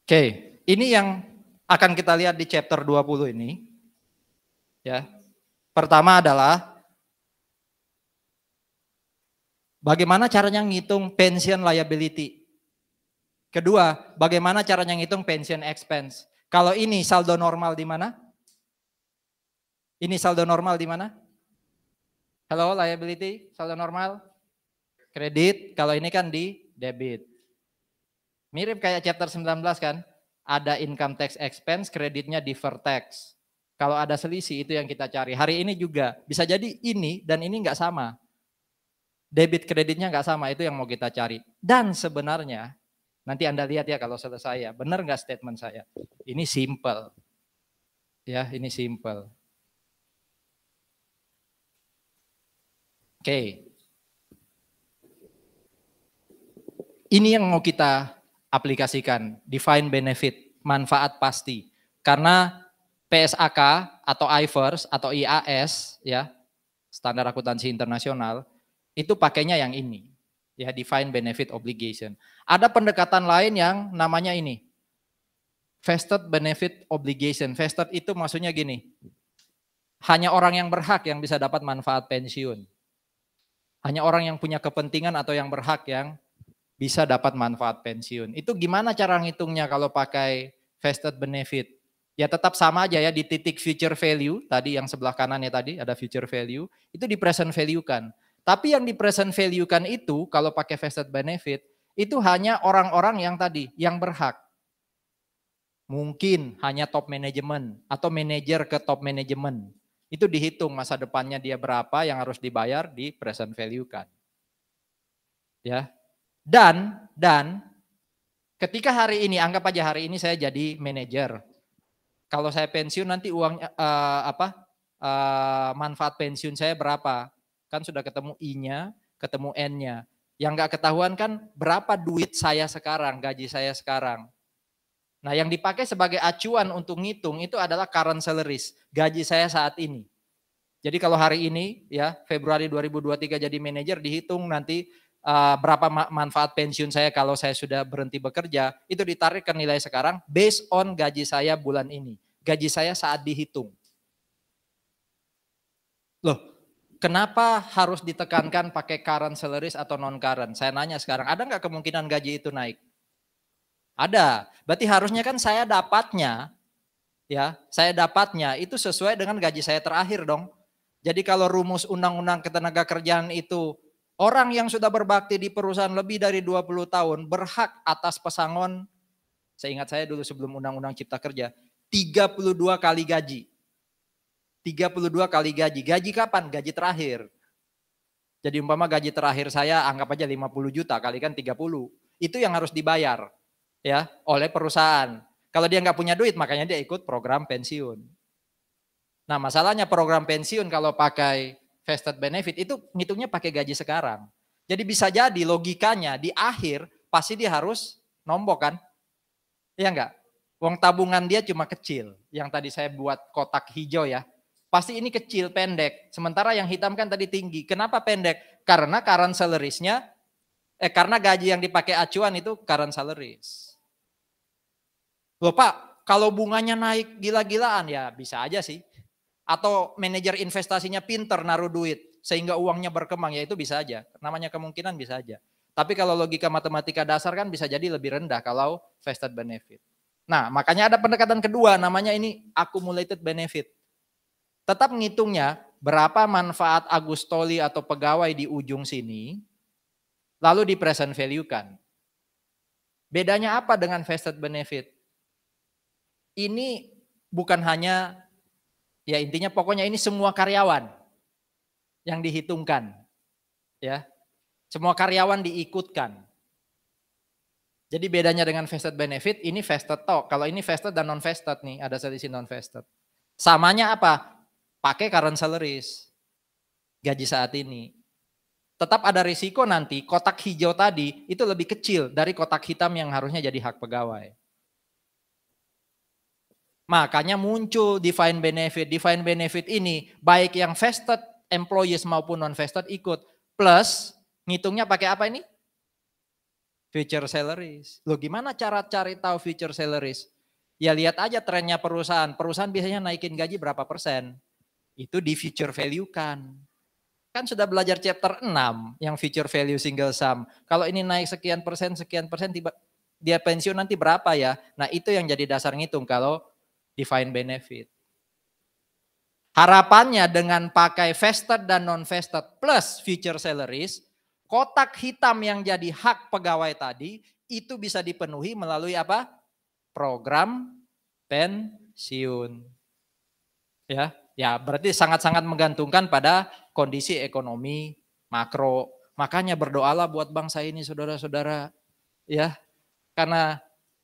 Oke, ini yang akan kita lihat di chapter 20 ini. Ya. Pertama adalah bagaimana caranya ngitung pension liability. Kedua, bagaimana caranya ngitung pension expense. Kalau ini saldo normal di mana? Ini saldo normal di mana? Halo, liability, saldo normal? Kredit, kalau ini kan di debit. Mirip kayak chapter 19 kan? Ada income tax expense, kreditnya deferred tax. Kalau ada selisih itu yang kita cari. Hari ini juga bisa jadi ini dan ini nggak sama. Debit kreditnya nggak sama, itu yang mau kita cari. Dan sebenarnya, nanti Anda lihat ya kalau selesai ya, benar nggak statement saya? Ini simple. Ya, ini simple. Oke. Ini yang mau kita aplikasikan, define benefit, manfaat pasti. Karena PSAK atau IFRS atau IAS ya, standar akuntansi internasional, itu pakainya yang ini. Ya, define benefit obligation. Ada pendekatan lain yang namanya ini. Vested benefit obligation. Vested itu maksudnya gini. Hanya orang yang berhak yang bisa dapat manfaat pensiun. Hanya orang yang punya kepentingan atau yang berhak yang bisa dapat manfaat pensiun. Itu gimana cara ngitungnya kalau pakai vested benefit? Ya tetap sama aja ya, di titik future value, tadi yang sebelah kanannya tadi ada future value, itu di present value kan. Tapi yang di present value kan itu kalau pakai vested benefit, itu hanya orang-orang yang tadi, yang berhak. Mungkin hanya top management atau manajer ke top management. Itu dihitung masa depannya dia berapa yang harus dibayar di present value kan. Ya. Dan ketika hari ini, anggap aja hari ini saya jadi manajer. Kalau saya pensiun nanti uangnya manfaat pensiun saya berapa? Kan sudah ketemu I-nya, ketemu N-nya. Yang nggak ketahuan kan berapa duit saya sekarang, gaji saya sekarang. Nah, yang dipakai sebagai acuan untuk ngitung itu adalah current salaries, gaji saya saat ini. Jadi kalau hari ini ya Februari 2023 jadi manajer, dihitung nanti berapa manfaat pensiun saya kalau saya sudah berhenti bekerja, itu ditarik ke nilai sekarang based on gaji saya bulan ini. Gaji saya saat dihitung. Loh, kenapa harus ditekankan pakai current salaries atau non current? Saya nanya sekarang, ada nggak kemungkinan gaji itu naik? Ada. Berarti harusnya kan saya dapatnya itu sesuai dengan gaji saya terakhir dong. Jadi kalau rumus undang-undang ketenagakerjaan itu orang yang sudah berbakti di perusahaan lebih dari 20 tahun berhak atas pesangon, seingat saya dulu sebelum undang-undang cipta kerja, 32 kali gaji. 32 kali gaji. Gaji kapan? Gaji terakhir. Jadi umpama gaji terakhir saya anggap aja 50 juta kalikan 30. Itu yang harus dibayar ya oleh perusahaan. Kalau dia nggak punya duit makanya dia ikut program pensiun. Nah masalahnya program pensiun kalau pakai vested benefit itu ngitungnya pakai gaji sekarang. Jadi bisa jadi logikanya di akhir pasti dia harus nombok kan? Iya enggak? Uang tabungan dia cuma kecil. Yang tadi saya buat kotak hijau ya. Pasti ini kecil, pendek. Sementara yang hitam kan tadi tinggi. Kenapa pendek? Karena current salaries-nya, karena gaji yang dipakai acuan itu current salaries. Loh Pak, kalau bunganya naik gila-gilaan ya bisa aja sih. Atau manajer investasinya pinter naruh duit sehingga uangnya berkembang, ya itu bisa aja. Namanya kemungkinan bisa aja. Tapi kalau logika matematika dasar kan bisa jadi lebih rendah kalau vested benefit. Nah makanya ada pendekatan kedua namanya ini accumulated benefit. Tetap ngitungnya berapa manfaat Agustoli atau pegawai di ujung sini lalu di present value kan. Bedanya apa dengan vested benefit? Ini bukan hanya ya intinya pokoknya ini semua karyawan yang dihitungkan. Ya. Semua karyawan diikutkan. Jadi bedanya dengan vested benefit, ini vested toh. Kalau ini vested dan non vested nih, ada selisih non vested. Samanya apa? Pakai current salaries. Gaji saat ini. Tetap ada risiko nanti kotak hijau tadi itu lebih kecil dari kotak hitam yang harusnya jadi hak pegawai. Makanya muncul define benefit. Define benefit ini baik yang vested employees maupun non vested ikut. Plus ngitungnya pakai apa ini? Future salaries. Loh gimana cara cari tahu future salaries? Ya lihat aja trennya perusahaan. Perusahaan biasanya naikin gaji berapa persen. Itu di future value kan. Kan sudah belajar chapter 6 yang future value single sum. Kalau ini naik sekian persen, tiba dia pensiun nanti berapa ya? Nah itu yang jadi dasar ngitung kalau defined benefit. Harapannya dengan pakai vested dan non-vested plus future salaries, kotak hitam yang jadi hak pegawai tadi itu bisa dipenuhi melalui apa? Program pensiun. Ya, berarti sangat-sangat menggantungkan pada kondisi ekonomi makro. Makanya berdoalah buat bangsa ini saudara-saudara. Ya, karena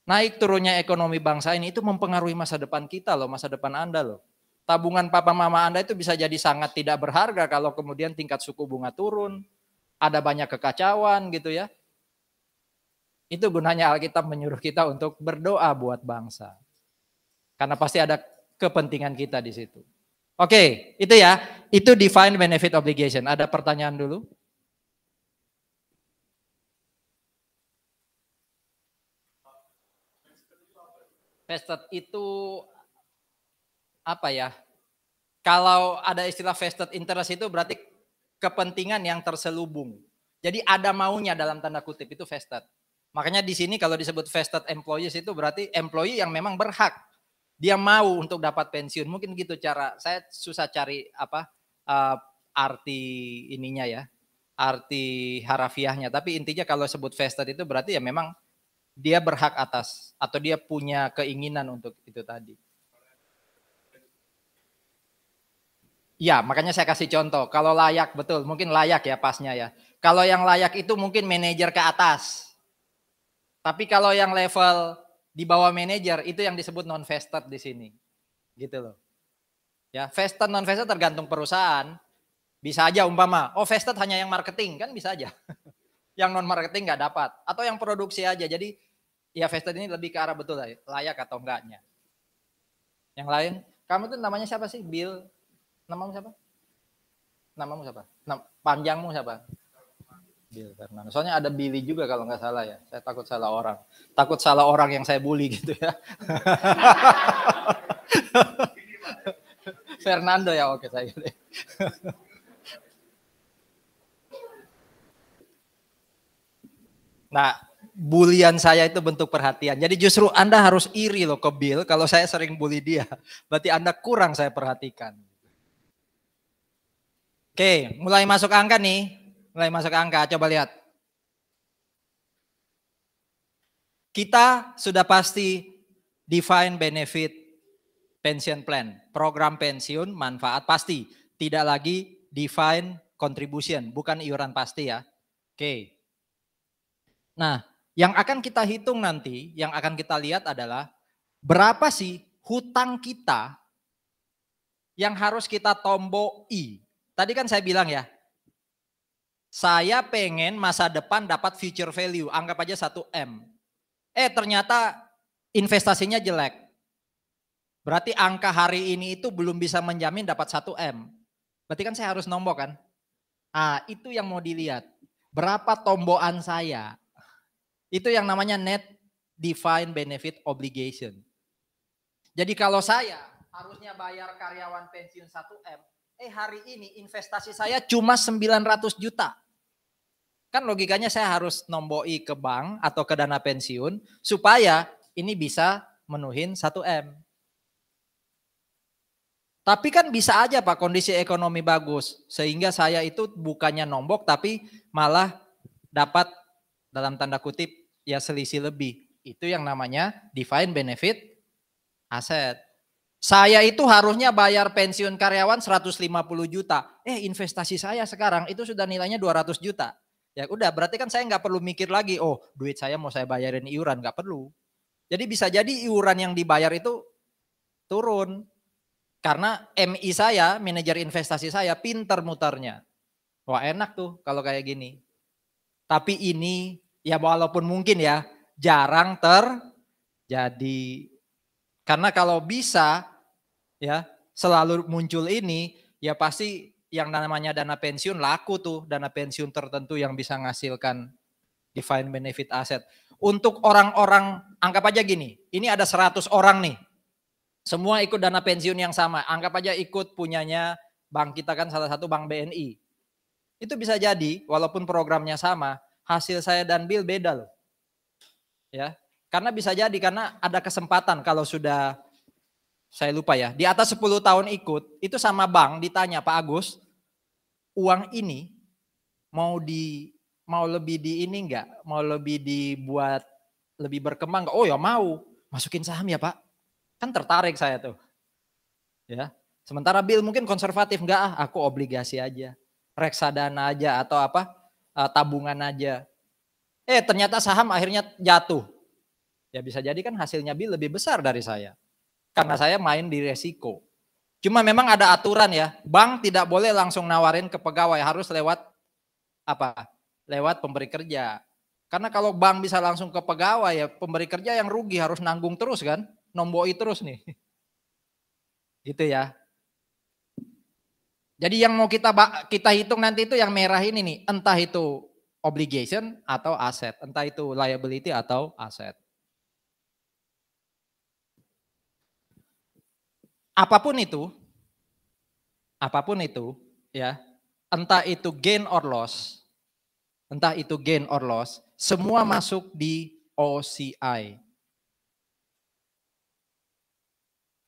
naik turunnya ekonomi bangsa ini itu mempengaruhi masa depan kita loh, masa depan Anda loh. Tabungan papa mama Anda itu bisa jadi sangat tidak berharga kalau kemudian tingkat suku bunga turun, ada banyak kekacauan gitu ya. Itu gunanya Alkitab menyuruh kita untuk berdoa buat bangsa. Karena pasti ada kepentingan kita di situ. Oke, itu ya. Itu defined benefit obligation. Ada pertanyaan dulu? Vested itu apa ya? Kalau ada istilah vested interest itu berarti kepentingan yang terselubung. Jadi ada maunya dalam tanda kutip itu vested. Makanya di sini kalau disebut vested employees itu berarti employee yang memang berhak. Dia mau untuk dapat pensiun. Mungkin gitu cara. Saya susah cari arti ininya ya. Arti harafiahnya. Tapi intinya kalau sebut vested itu berarti ya memang dia berhak atas atau dia punya keinginan untuk itu tadi. Ya, makanya saya kasih contoh. Kalau layak, betul, mungkin layak ya pasnya ya. Kalau yang layak itu mungkin manajer ke atas. Tapi kalau yang level di bawah manajer itu yang disebut non-vested di sini. Gitu loh. Ya, vested non-vested tergantung perusahaan. Bisa aja umpama, oh vested hanya yang marketing, kan bisa aja. Yang non-marketing nggak dapat. Atau yang produksi aja. Jadi ya vested ini lebih ke arah betul layak atau enggaknya. Yang lain, kamu tuh namanya siapa sih? Bill? Namamu siapa? Namamu siapa? Panjangmu siapa? Bill Fernando. Soalnya ada Billy juga kalau nggak salah ya. Saya takut salah orang. Takut salah orang yang saya bully gitu ya. Fernando ya, oke saya. Nah, bulian saya itu bentuk perhatian. Jadi justru Anda harus iri loh ke Bill kalau saya sering bully dia. Berarti Anda kurang saya perhatikan. Oke, mulai masuk angka nih. Mulai masuk angka, coba lihat. Kita sudah pasti define benefit pension plan. Program pensiun, manfaat pasti. Tidak lagi define contribution, bukan iuran pasti ya. Oke. Nah, yang akan kita hitung nanti, yang akan kita lihat adalah berapa sih hutang kita yang harus kita tombol I. Tadi kan saya bilang ya, saya pengen masa depan dapat future value, anggap aja 1M. Ternyata investasinya jelek. Berarti angka hari ini itu belum bisa menjamin dapat 1M. Berarti kan saya harus nombok kan? Ah, itu yang mau dilihat. Berapa tombokan saya? Itu yang namanya net defined benefit obligation. Jadi kalau saya harusnya bayar karyawan pensiun 1M, hari ini investasi saya cuma 900 juta. Kan logikanya saya harus nomboi ke bank atau ke dana pensiun supaya ini bisa menuhin 1M. Tapi kan bisa aja Pak kondisi ekonomi bagus sehingga saya itu bukannya nombok tapi malah dapat dalam tanda kutip ya selisih lebih. Itu yang namanya defined benefit asset. Saya itu harusnya bayar pensiun karyawan 150 juta. Investasi saya sekarang itu sudah nilainya 200 juta. Ya udah berarti kan saya nggak perlu mikir lagi, oh duit saya mau saya bayarin iuran, nggak perlu. Jadi bisa jadi iuran yang dibayar itu turun. Karena MI saya, manajer investasi saya pinter muternya. Wah enak tuh kalau kayak gini. Tapi ini ya walaupun mungkin ya jarang terjadi. Karena kalau bisa ya selalu muncul ini ya pasti yang namanya dana pensiun laku tuh, dana pensiun tertentu yang bisa menghasilkan Defined benefit asset. Untuk orang-orang, anggap aja gini, ini ada 100 orang nih. Semua ikut dana pensiun yang sama. Anggap aja ikut punyanya bank kita kan salah satu bank BNI. Itu bisa jadi walaupun programnya sama, hasil saya dan Bill beda loh. Ya. Karena bisa jadi karena ada kesempatan kalau sudah saya lupa ya, di atas 10 tahun ikut, itu sama bank ditanya, Pak Agus, uang ini mau lebih di ini enggak? Mau lebih dibuat lebih berkembang enggak? Oh ya mau. Masukin saham ya, Pak. Kan tertarik saya tuh. Ya. Sementara Bill mungkin konservatif, enggak aku obligasi aja. Reksadana aja atau apa? Tabungan aja. Ternyata saham akhirnya jatuh. Ya bisa jadi kan hasilnya Bill lebih besar dari saya. Karena saya main di resiko. Cuma memang ada aturan ya. Bank tidak boleh langsung nawarin ke pegawai, harus lewat apa? Lewat pemberi kerja. Karena kalau bank bisa langsung ke pegawai ya pemberi kerja yang rugi harus nanggung terus kan. Nomboi terus nih. Gitu ya. Jadi yang mau kita hitung nanti itu yang merah ini nih. Entah itu obligation atau aset. Entah itu liability atau aset. Apapun itu ya, entah itu gain or loss, semua masuk di OCI.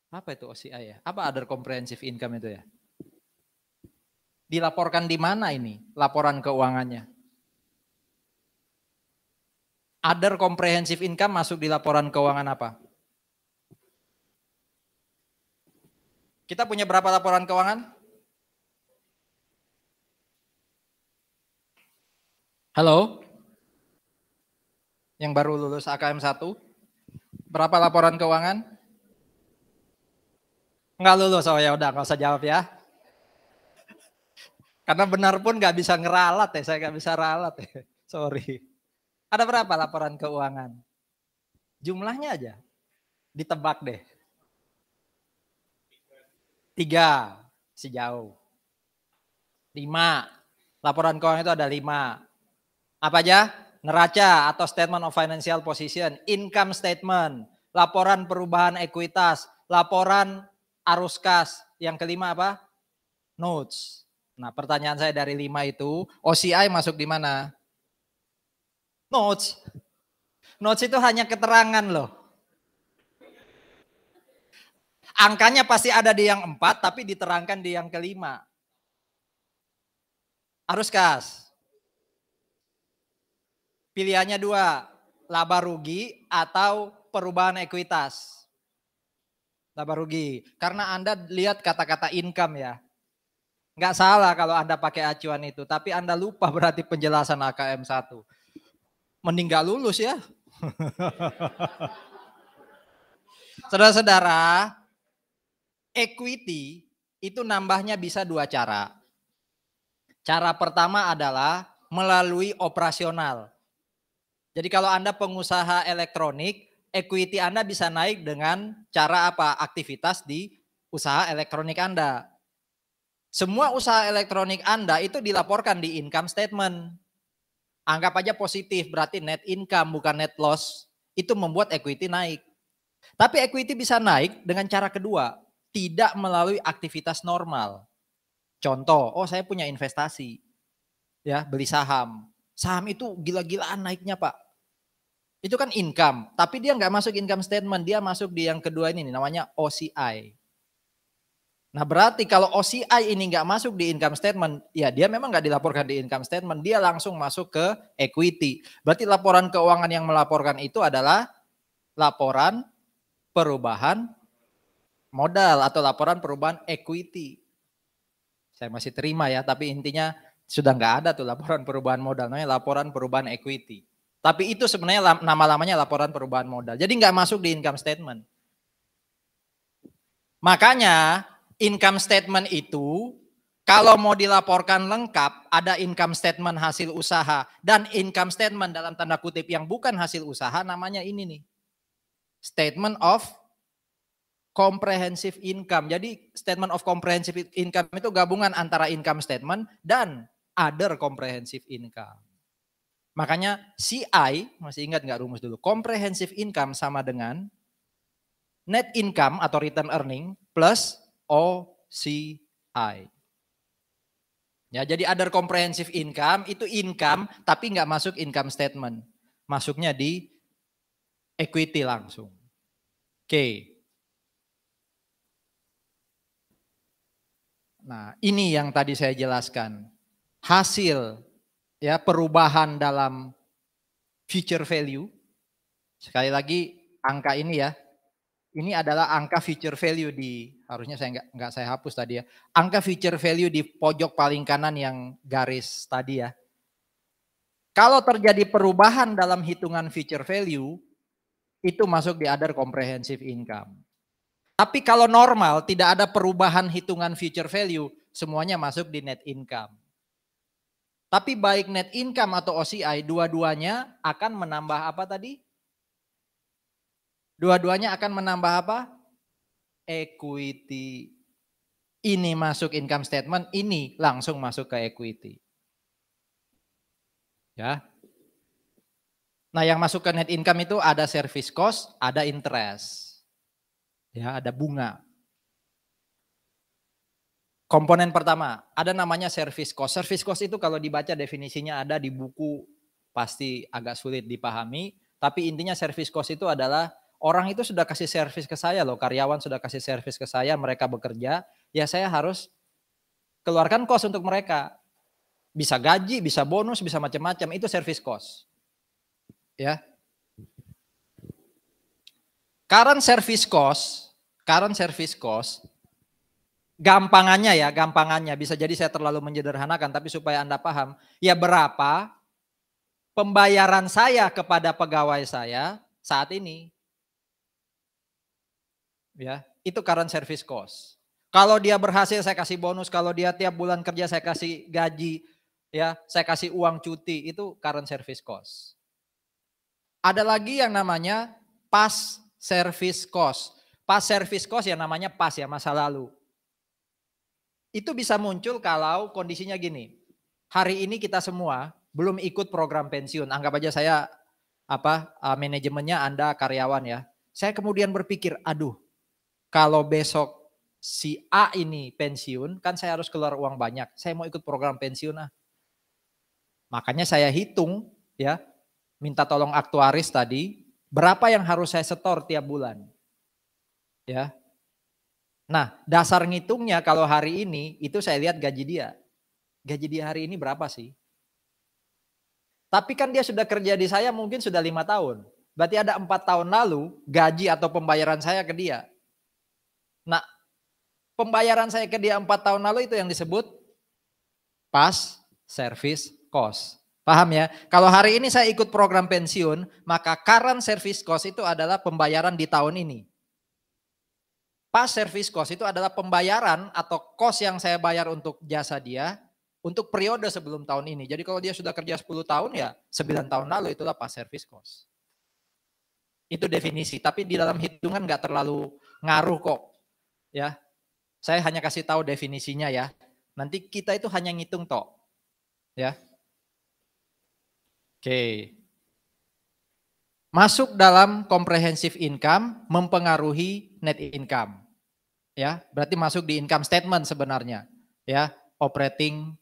Apa itu OCI ya? Apa other comprehensive income itu ya? Dilaporkan di mana ini laporan keuangannya? Other comprehensive income masuk di laporan keuangan apa? Kita punya berapa laporan keuangan? Halo? Yang baru lulus AKM 1? Berapa laporan keuangan? Enggak lulus, oh ya udah nggak usah jawab ya. Karena benar pun nggak bisa ngeralat ya, saya nggak bisa ralat ya. Sorry. Ada berapa laporan keuangan? Jumlahnya aja. Ditebak deh. 3, si jauh. 5. Laporan keuangan itu ada 5. Apa aja? Neraca atau statement of financial position, income statement, laporan perubahan ekuitas, laporan arus kas. Yang kelima apa? Notes. Nah, pertanyaan saya dari 5 itu, OCI masuk di mana? Notes. Notes itu hanya keterangan loh. Angkanya pasti ada di yang 4, tapi diterangkan di yang kelima. Arus kas. Pilihannya 2, laba rugi atau perubahan ekuitas. Laba rugi. Karena Anda lihat kata-kata income ya. Nggak salah kalau Anda pakai acuan itu, tapi Anda lupa berarti penjelasan AKM 1. Mending nggak lulus ya. Saudara-saudara, equity itu nambahnya bisa 2 cara. Cara pertama adalah melalui operasional. Jadi kalau Anda pengusaha elektronik, equity Anda bisa naik dengan cara apa? Aktivitas di usaha elektronik Anda. Semua usaha elektronik Anda itu dilaporkan di income statement. Anggap aja positif, berarti net income bukan net loss. Itu membuat equity naik. Tapi equity bisa naik dengan cara kedua, tidak melalui aktivitas normal. Contoh, saya punya investasi, ya beli saham. Saham itu gila-gilaan naiknya Pak. Itu kan income, tapi dia nggak masuk income statement, dia masuk di yang kedua ini namanya OCI. Nah berarti kalau OCI ini nggak masuk di income statement, ya dia memang nggak dilaporkan di income statement, dia langsung masuk ke equity. Berarti laporan keuangan yang melaporkan itu adalah laporan perubahan modal atau laporan perubahan equity. Saya masih terima ya, tapi intinya sudah nggak ada tuh laporan perubahan modal, namanya laporan perubahan equity. Tapi itu sebenarnya nama-lamanya laporan perubahan modal. Jadi nggak masuk di income statement. Makanya income statement itu kalau mau dilaporkan lengkap, ada income statement hasil usaha dan income statement dalam tanda kutip yang bukan hasil usaha, namanya ini nih. Statement of comprehensive income. Jadi statement of comprehensive income itu gabungan antara income statement dan other comprehensive income. Makanya CI, masih ingat nggak rumus dulu? Comprehensive income sama dengan net income atau return earning plus OCI. Ya, jadi other comprehensive income itu income tapi nggak masuk income statement. Masuknya di equity langsung. Oke. Nah, ini yang tadi saya jelaskan. Hasil ya perubahan dalam future value. Sekali lagi angka ini ya. Ini adalah angka future value di, harusnya saya nggak saya hapus tadi ya. Angka future value di pojok paling kanan yang garis tadi ya. Kalau terjadi perubahan dalam hitungan future value, itu masuk di other comprehensive income. Tapi kalau normal, tidak ada perubahan hitungan future value, semuanya masuk di net income. Tapi baik net income atau OCI, dua-duanya akan menambah apa tadi? Dua-duanya akan menambah apa? Equity. Ini masuk income statement, ini langsung masuk ke equity. Ya. Nah, yang masuk ke net income itu ada service cost, ada interest. Ya, ada bunga. Komponen pertama, ada namanya service cost. Service cost itu kalau dibaca definisinya ada di buku, pasti agak sulit dipahami. Tapi intinya service cost itu adalah orang itu sudah kasih service ke saya loh, karyawan sudah kasih service ke saya, mereka bekerja, ya saya harus keluarkan cost untuk mereka. Bisa gaji, bisa bonus, bisa macam-macam, itu service cost. Ya. Current service cost, gampangannya ya, gampangannya bisa jadi saya terlalu menyederhanakan, tapi supaya Anda paham, ya berapa pembayaran saya kepada pegawai saya saat ini. Ya, itu current service cost. Kalau dia berhasil saya kasih bonus, kalau dia tiap bulan kerja saya kasih gaji, ya, saya kasih uang cuti, itu current service cost. Ada lagi yang namanya past service cost. Past service cost ya namanya past ya, masa lalu. Itu bisa muncul kalau kondisinya gini. Hari ini kita semua belum ikut program pensiun. Anggap aja saya manajemennya Anda karyawan ya. Saya kemudian berpikir, aduh, kalau besok si A ini pensiun, kan saya harus keluar uang banyak. Saya mau ikut program pensiun ah. Makanya saya hitung ya, minta tolong aktuaris tadi, berapa yang harus saya setor tiap bulan. Ya. Nah, dasar ngitungnya kalau hari ini itu saya lihat gaji dia. Gaji dia hari ini berapa sih? Tapi kan dia sudah kerja di saya mungkin sudah 5 tahun. Berarti ada 4 tahun lalu gaji atau pembayaran saya ke dia. Nah, pembayaran saya ke dia 4 tahun lalu itu yang disebut past service cost. Paham ya? Kalau hari ini saya ikut program pensiun, maka current service cost itu adalah pembayaran di tahun ini. Past service cost itu adalah pembayaran atau cost yang saya bayar untuk jasa dia untuk periode sebelum tahun ini. Jadi kalau dia sudah kerja 10 tahun ya 9 tahun lalu itulah past service cost. Itu definisi, tapi di dalam hitungan nggak terlalu ngaruh kok. Ya. Saya hanya kasih tahu definisinya ya. Nanti kita itu hanya ngitung tok. Ya. Oke. Masuk dalam comprehensive income mempengaruhi net income. Ya, berarti masuk di income statement sebenarnya. Ya, operating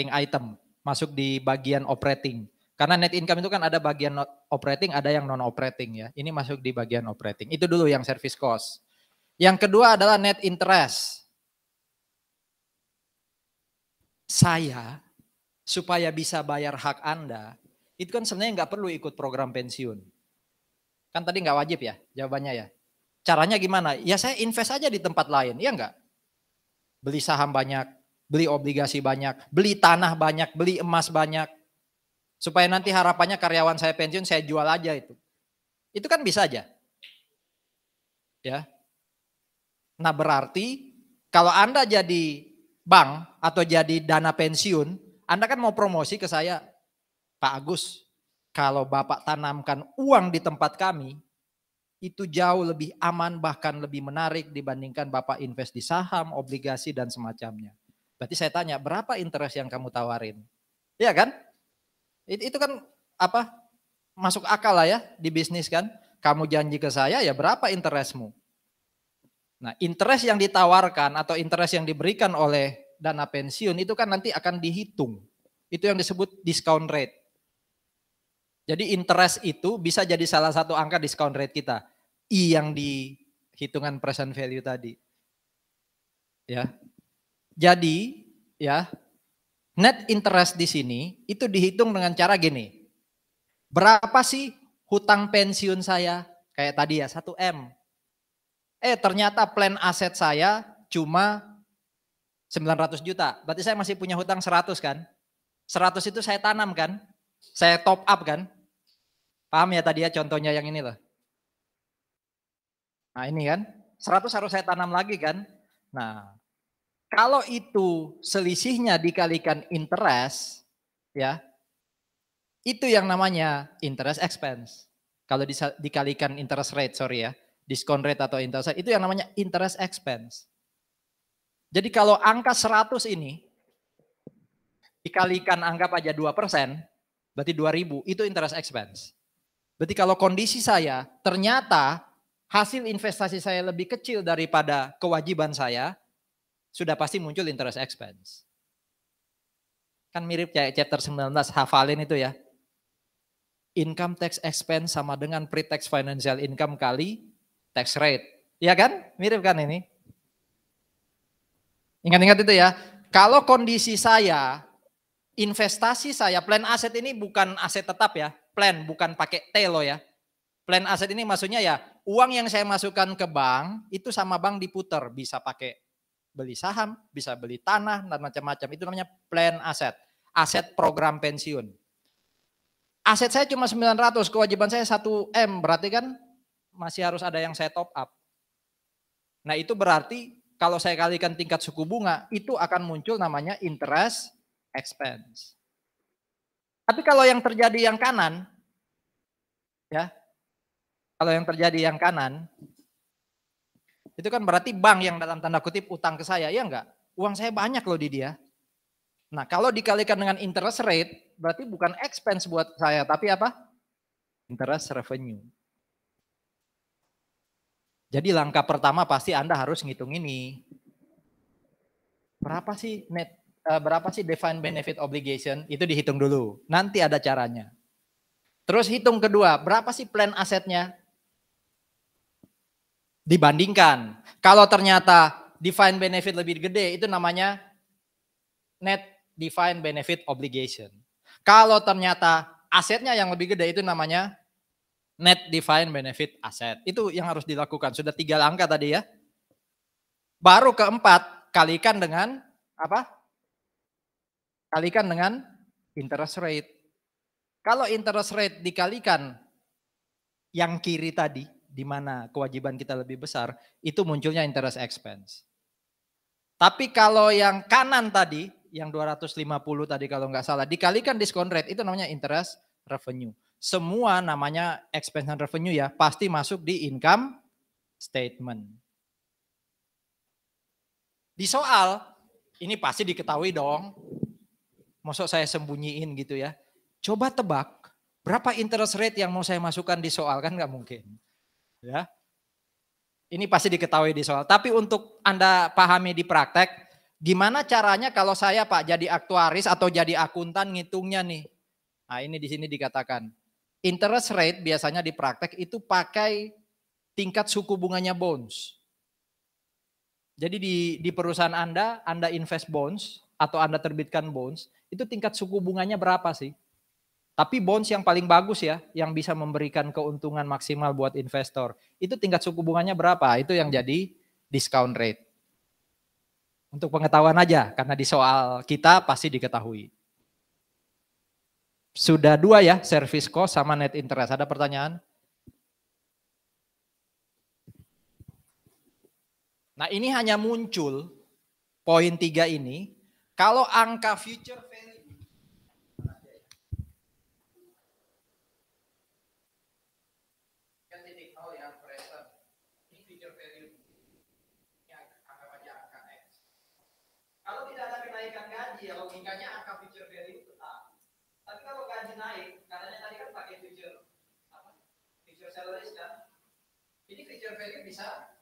item masuk di bagian operating. Karena net income itu kan ada bagian operating, ada yang non operating ya. Ini masuk di bagian operating. Itu dulu yang service cost. Yang kedua adalah net interest. Saya supaya bisa bayar hak Anda, itu kan sebenarnya nggak perlu ikut program pensiun. Kan tadi nggak wajib ya jawabannya ya. Caranya gimana? Ya saya invest aja di tempat lain, ya enggak? Beli saham banyak, beli obligasi banyak, beli tanah banyak, beli emas banyak. Supaya nanti harapannya karyawan saya pensiun, saya jual aja itu. Itu kan bisa aja. Ya. Nah berarti kalau Anda jadi bank atau jadi dana pensiun, Anda kan mau promosi ke saya, Pak Agus, kalau Bapak tanamkan uang di tempat kami, itu jauh lebih aman bahkan lebih menarik dibandingkan Bapak invest di saham, obligasi dan semacamnya. Berarti saya tanya, berapa interest yang kamu tawarin? Iya kan? Itu kan apa? Masuk akal lah ya di bisnis kan. Kamu janji ke saya ya berapa interestmu? Nah, interest yang ditawarkan atau interest yang diberikan oleh dana pensiun itu kan nanti akan dihitung. Itu yang disebut discount rate. Jadi interest itu bisa jadi salah satu angka discount rate kita. I yang di hitungan present value tadi. Ya. Jadi ya, net interest di sini itu dihitung dengan cara gini. Berapa sih hutang pensiun saya? Kayak tadi ya, 1 M. Ternyata plan aset saya cuma 900 juta. Berarti saya masih punya hutang 100 kan? 100 itu saya tanam kan? Saya top up kan? Paham ya tadi ya contohnya yang ini loh. Nah ini kan, 100 harus saya tanam lagi kan? Nah, kalau itu selisihnya dikalikan interest, ya, itu yang namanya interest expense. Kalau dikalikan interest rate, sorry ya, discount rate atau interest rate, itu yang namanya interest expense. Jadi kalau angka 100 ini dikalikan anggap aja 2%, berarti 2.000, itu interest expense. Berarti kalau kondisi saya ternyata hasil investasi saya lebih kecil daripada kewajiban saya, sudah pasti muncul interest expense. Kan mirip kayak chapter 19, hafalin itu ya. Income tax expense sama dengan pre-tax financial income kali tax rate. Iya kan? Mirip kan ini? Ingat-ingat itu ya. Kalau kondisi saya, investasi saya, plan aset ini bukan aset tetap ya. Plan, bukan pakai T loh ya. Plan aset ini maksudnya ya, uang yang saya masukkan ke bank, itu sama bank diputer. Bisa pakai beli saham, bisa beli tanah, dan macam-macam. Itu namanya plan aset. Aset program pensiun. Aset saya cuma 900, kewajiban saya 1 M, berarti kan masih harus ada yang saya top up. Nah itu berarti kalau saya kalikan tingkat suku bunga, itu akan muncul namanya interest expense. Tapi kalau yang terjadi yang kanan, ya, kalau yang terjadi yang kanan, itu kan berarti bank yang dalam tanda kutip utang ke saya, ya enggak? Uang saya banyak loh di dia. Nah kalau dikalikan dengan interest rate, berarti bukan expense buat saya, tapi apa? Interest revenue. Jadi langkah pertama pasti Anda harus ngitung ini. Berapa sih defined benefit obligation? Itu dihitung dulu. Nanti ada caranya. Terus hitung kedua, berapa sih plan asetnya? Dibandingkan. Kalau ternyata defined benefit lebih gede, itu namanya net defined benefit obligation. Kalau ternyata asetnya yang lebih gede, itu namanya net defined benefit asset. Itu yang harus dilakukan. Sudah 3 angka tadi ya. Baru keempat, kalikan dengan apa? Kalikan dengan interest rate. Kalau interest rate dikalikan yang kiri tadi, di mana kewajiban kita lebih besar, itu munculnya interest expense. Tapi kalau yang kanan tadi, yang 250 tadi kalau nggak salah, dikalikan discount rate, itu namanya interest revenue. Semua namanya expense and revenue ya, pasti masuk di income statement. Di soal, ini pasti diketahui dong. Maksud saya sembunyiin gitu ya. Coba tebak, berapa interest rate yang mau saya masukkan di soal, kan nggak mungkin. Ya. Ini pasti diketahui di soal. Tapi untuk Anda pahami di praktek, gimana caranya kalau saya Pak jadi aktuaris atau jadi akuntan ngitungnya nih. Nah ini di sini dikatakan. Interest rate biasanya di praktek itu pakai tingkat suku bunganya bonds. Jadi di perusahaan Anda invest bonds atau Anda terbitkan bonds, itu tingkat suku bunganya berapa sih? Tapi bonds yang paling bagus ya, yang bisa memberikan keuntungan maksimal buat investor, itu tingkat suku bunganya berapa? Itu yang jadi discount rate. Untuk pengetahuan aja, karena di soal kita pasti diketahui. Sudah 2 ya, service cost sama net interest. Ada pertanyaan? Nah ini hanya muncul, poin 3 ini, kalau angka future value kalau tidak ada kenaikan gaji, ya logikanya angka future value tetap. Tapi kalau gaji naik, katanya tadi kan pakai future salaries kan. Ini future value bisa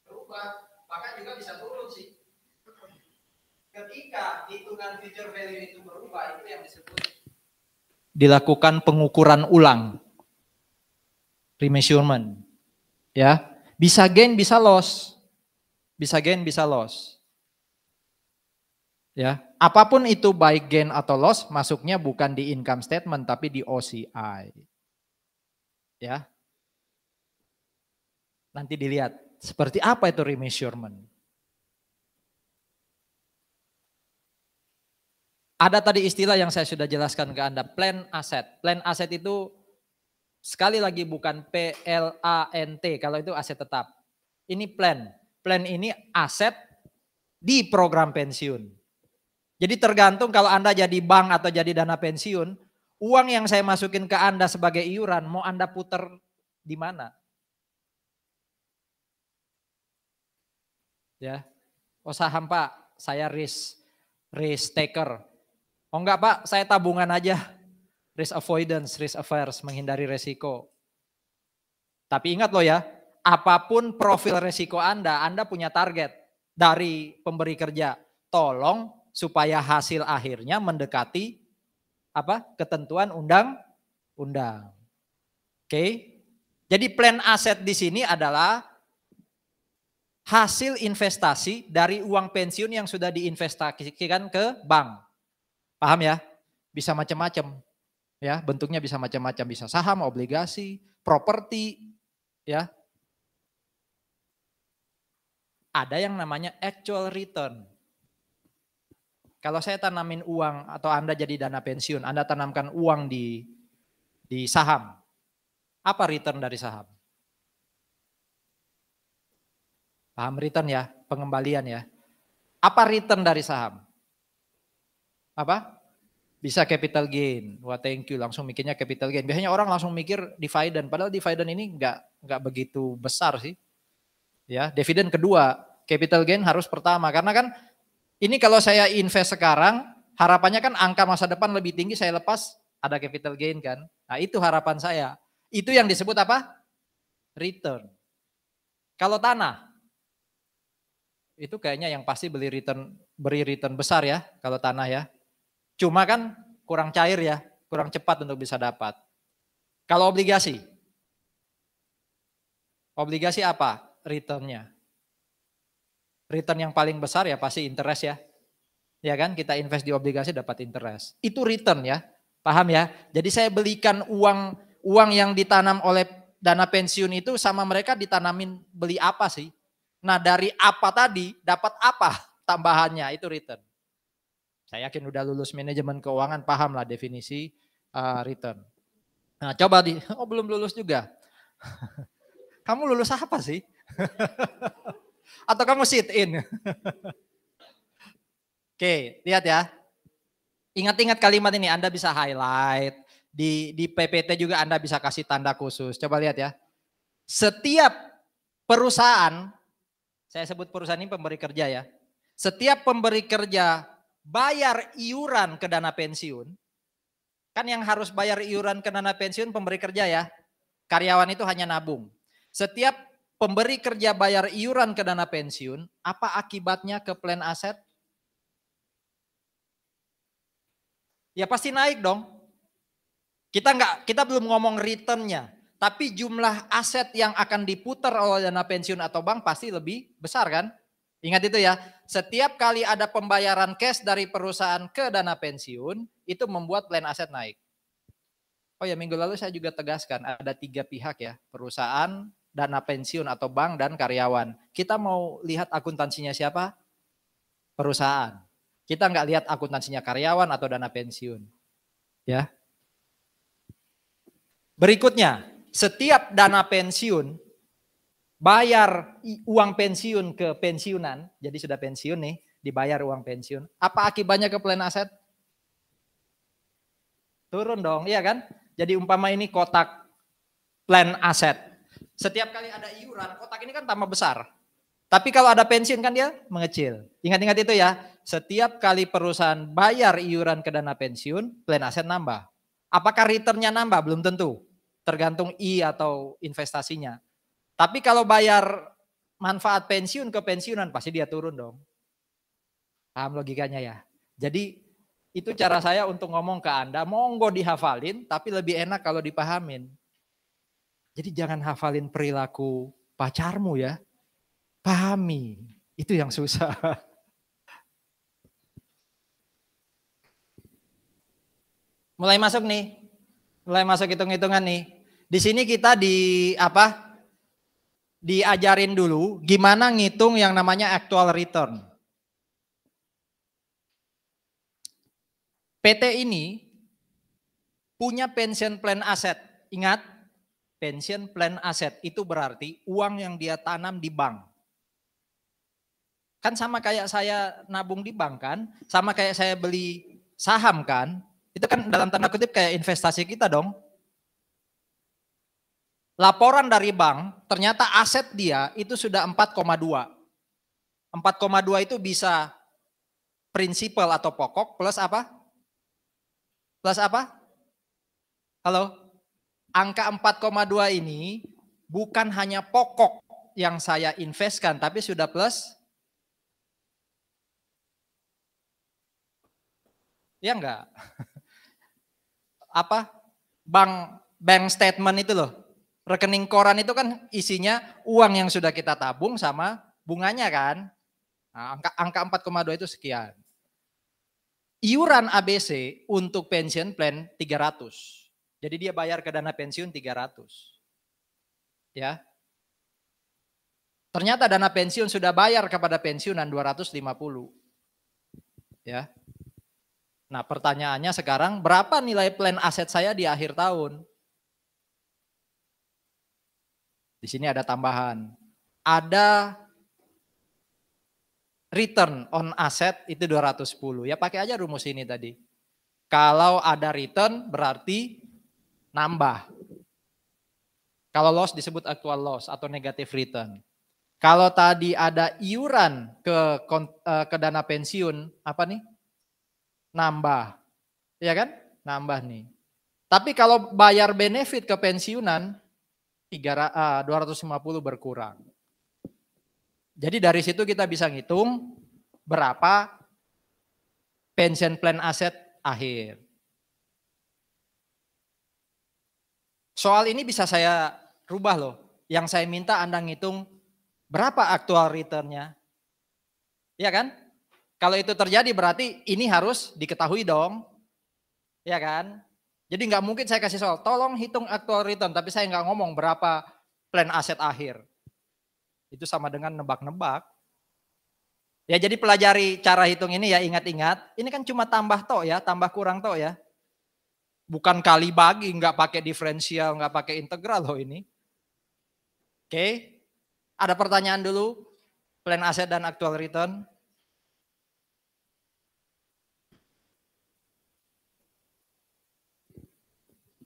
berubah, bahkan juga bisa turun sih. Ketika hitungan future value itu berubah, itu yang disebut dilakukan pengukuran ulang, remeasurement, ya. Bisa gain, bisa loss, bisa gain, bisa loss, ya. Apapun itu baik gain atau loss, masuknya bukan di income statement tapi di OCI, ya. Nanti dilihat seperti apa itu remeasurement. Ada tadi istilah yang saya sudah jelaskan ke Anda, plan asset. Plan asset itu sekali lagi bukan PLANT, kalau itu aset tetap. Ini plan. Plan ini aset di program pensiun. Jadi tergantung kalau Anda jadi bank atau jadi dana pensiun, uang yang saya masukin ke Anda sebagai iuran, mau Anda puter di mana? Ya. Oh saham Pak, saya risk taker. Oh enggak Pak, saya tabungan aja. Risk avoidance, risk averse, menghindari resiko. Tapi ingat loh ya, apapun profil resiko Anda punya target dari pemberi kerja. Tolong supaya hasil akhirnya mendekati ketentuan undang-undang. Oke. Jadi plan aset di sini adalah hasil investasi dari uang pensiun yang sudah diinvestasikan ke bank. Paham ya? Bisa macam-macam. Ya, bentuknya bisa macam-macam, bisa saham, obligasi, properti, ya. Ada yang namanya actual return. Kalau saya tanamin uang atau Anda jadi dana pensiun, Anda tanamkan uang di saham. Apa return dari saham? Paham return ya, pengembalian ya. Apa return dari saham? Apa? Bisa capital gain. Wah thank you, langsung mikirnya capital gain. Biasanya orang langsung mikir dividen, padahal dividen ini nggak begitu besar sih. Ya, dividen kedua, capital gain harus pertama. Karena kan ini kalau saya invest sekarang, harapannya kan angka masa depan lebih tinggi, saya lepas ada capital gain kan. Nah itu harapan saya. Itu yang disebut apa? Return. Kalau tanah, itu kayaknya yang pasti beri return besar ya, kalau tanah ya. Cuma kan kurang cair ya, kurang cepat untuk bisa dapat. Kalau obligasi apa returnnya? Return yang paling besar ya pasti interest ya. Ya kan, kita invest di obligasi dapat interest. Itu return ya, paham ya? Jadi saya belikan uang yang ditanam oleh dana pensiun itu sama mereka ditanamin beli apa sih? Nah dari apa tadi dapat apa tambahannya, itu return. Saya yakin udah lulus manajemen keuangan, paham lah definisi return. Nah coba belum lulus juga. Kamu lulus apa sih? Atau kamu sit in? Oke, lihat ya. Ingat-ingat kalimat ini, Anda bisa highlight. Di PPT juga Anda bisa kasih tanda khusus. Coba lihat ya. Setiap perusahaan, saya sebut perusahaan ini pemberi kerja ya. Setiap pemberi kerja bayar iuran ke dana pensiun, kan yang harus bayar iuran ke dana pensiun pemberi kerja ya, karyawan itu hanya nabung. Setiap pemberi kerja bayar iuran ke dana pensiun, apa akibatnya ke plan aset? Ya pasti naik dong. Kita belum ngomong returnnya, tapi jumlah aset yang akan diputar oleh dana pensiun atau bank pasti lebih besar kan? Ingat itu ya, setiap kali ada pembayaran cash dari perusahaan ke dana pensiun, itu membuat plan aset naik. Oh ya, minggu lalu saya juga tegaskan, ada 3 pihak ya, perusahaan, dana pensiun atau bank, dan karyawan. Kita mau lihat akuntansinya siapa? Perusahaan. Kita nggak lihat akuntansinya karyawan atau dana pensiun. Ya. Berikutnya, setiap dana pensiun bayar uang pensiun ke pensiunan, jadi sudah pensiun nih, dibayar uang pensiun. Apa akibatnya ke plan aset? Turun dong, iya kan? Jadi umpama ini kotak plan aset. Setiap kali ada iuran, kotak ini kan tambah besar. Tapi kalau ada pensiun kan dia mengecil. Ingat-ingat itu ya, setiap kali perusahaan bayar iuran ke dana pensiun, plan aset nambah. Apakah returnnya nambah? Belum tentu. Tergantung atau investasinya. Tapi kalau bayar manfaat pensiun ke pensiunan pasti dia turun dong. Paham logikanya ya? Jadi itu cara saya untuk ngomong ke Anda, monggo dihafalin tapi lebih enak kalau dipahamin. Jadi jangan hafalin perilaku pacarmu ya. Pahami. Itu yang susah. Mulai masuk nih. Mulai masuk hitung-hitungan nih. Di sini kita diajarin dulu gimana ngitung yang namanya actual return. PT ini punya pension plan aset. Ingat, pension plan aset itu berarti uang yang dia tanam di bank. Kan sama kayak saya nabung di bank kan, sama kayak saya beli saham kan, itu kan dalam tanda kutip kayak investasi kita dong. Laporan dari bank, ternyata aset dia itu sudah 4,2. 4,2 itu bisa prinsipal atau pokok plus apa? Plus apa? Halo? Angka 4,2 ini bukan hanya pokok yang saya investkan, tapi sudah plus. Ya enggak? Apa? Bank statement itu loh. Rekening koran itu kan isinya uang yang sudah kita tabung sama bunganya kan. Nah, angka 4,2 itu sekian. Iuran ABC untuk pension plan 300. Jadi dia bayar ke dana pensiun 300. Ya. Ternyata dana pensiun sudah bayar kepada pensiunan 250. Ya. Nah, pertanyaannya sekarang berapa nilai plan aset saya di akhir tahun? Di sini ada tambahan. Ada return on asset itu 210. Ya pakai aja rumus ini tadi. Kalau ada return berarti nambah. Kalau loss disebut actual loss atau negative return. Kalau tadi ada iuran ke dana pensiun, apa nih? Nambah. Ya kan? Nambah nih. Tapi kalau bayar benefit ke pensiunan 250 berkurang. Jadi dari situ kita bisa ngitung berapa pension plan aset akhir. Soal ini bisa saya rubah loh. Yang saya minta Anda ngitung berapa aktual return-nya. Ya kan? Kalau itu terjadi berarti ini harus diketahui dong. Ya kan? Jadi nggak mungkin saya kasih soal, tolong hitung actual return, tapi saya nggak ngomong berapa plan aset akhir. Itu sama dengan nebak-nebak. Ya jadi pelajari cara hitung ini ya, ingat-ingat, ini kan cuma tambah tok ya, tambah kurang tok ya. Bukan kali bagi, nggak pakai diferensial, nggak pakai integral loh ini. Oke, ada pertanyaan dulu, plan aset dan actual return.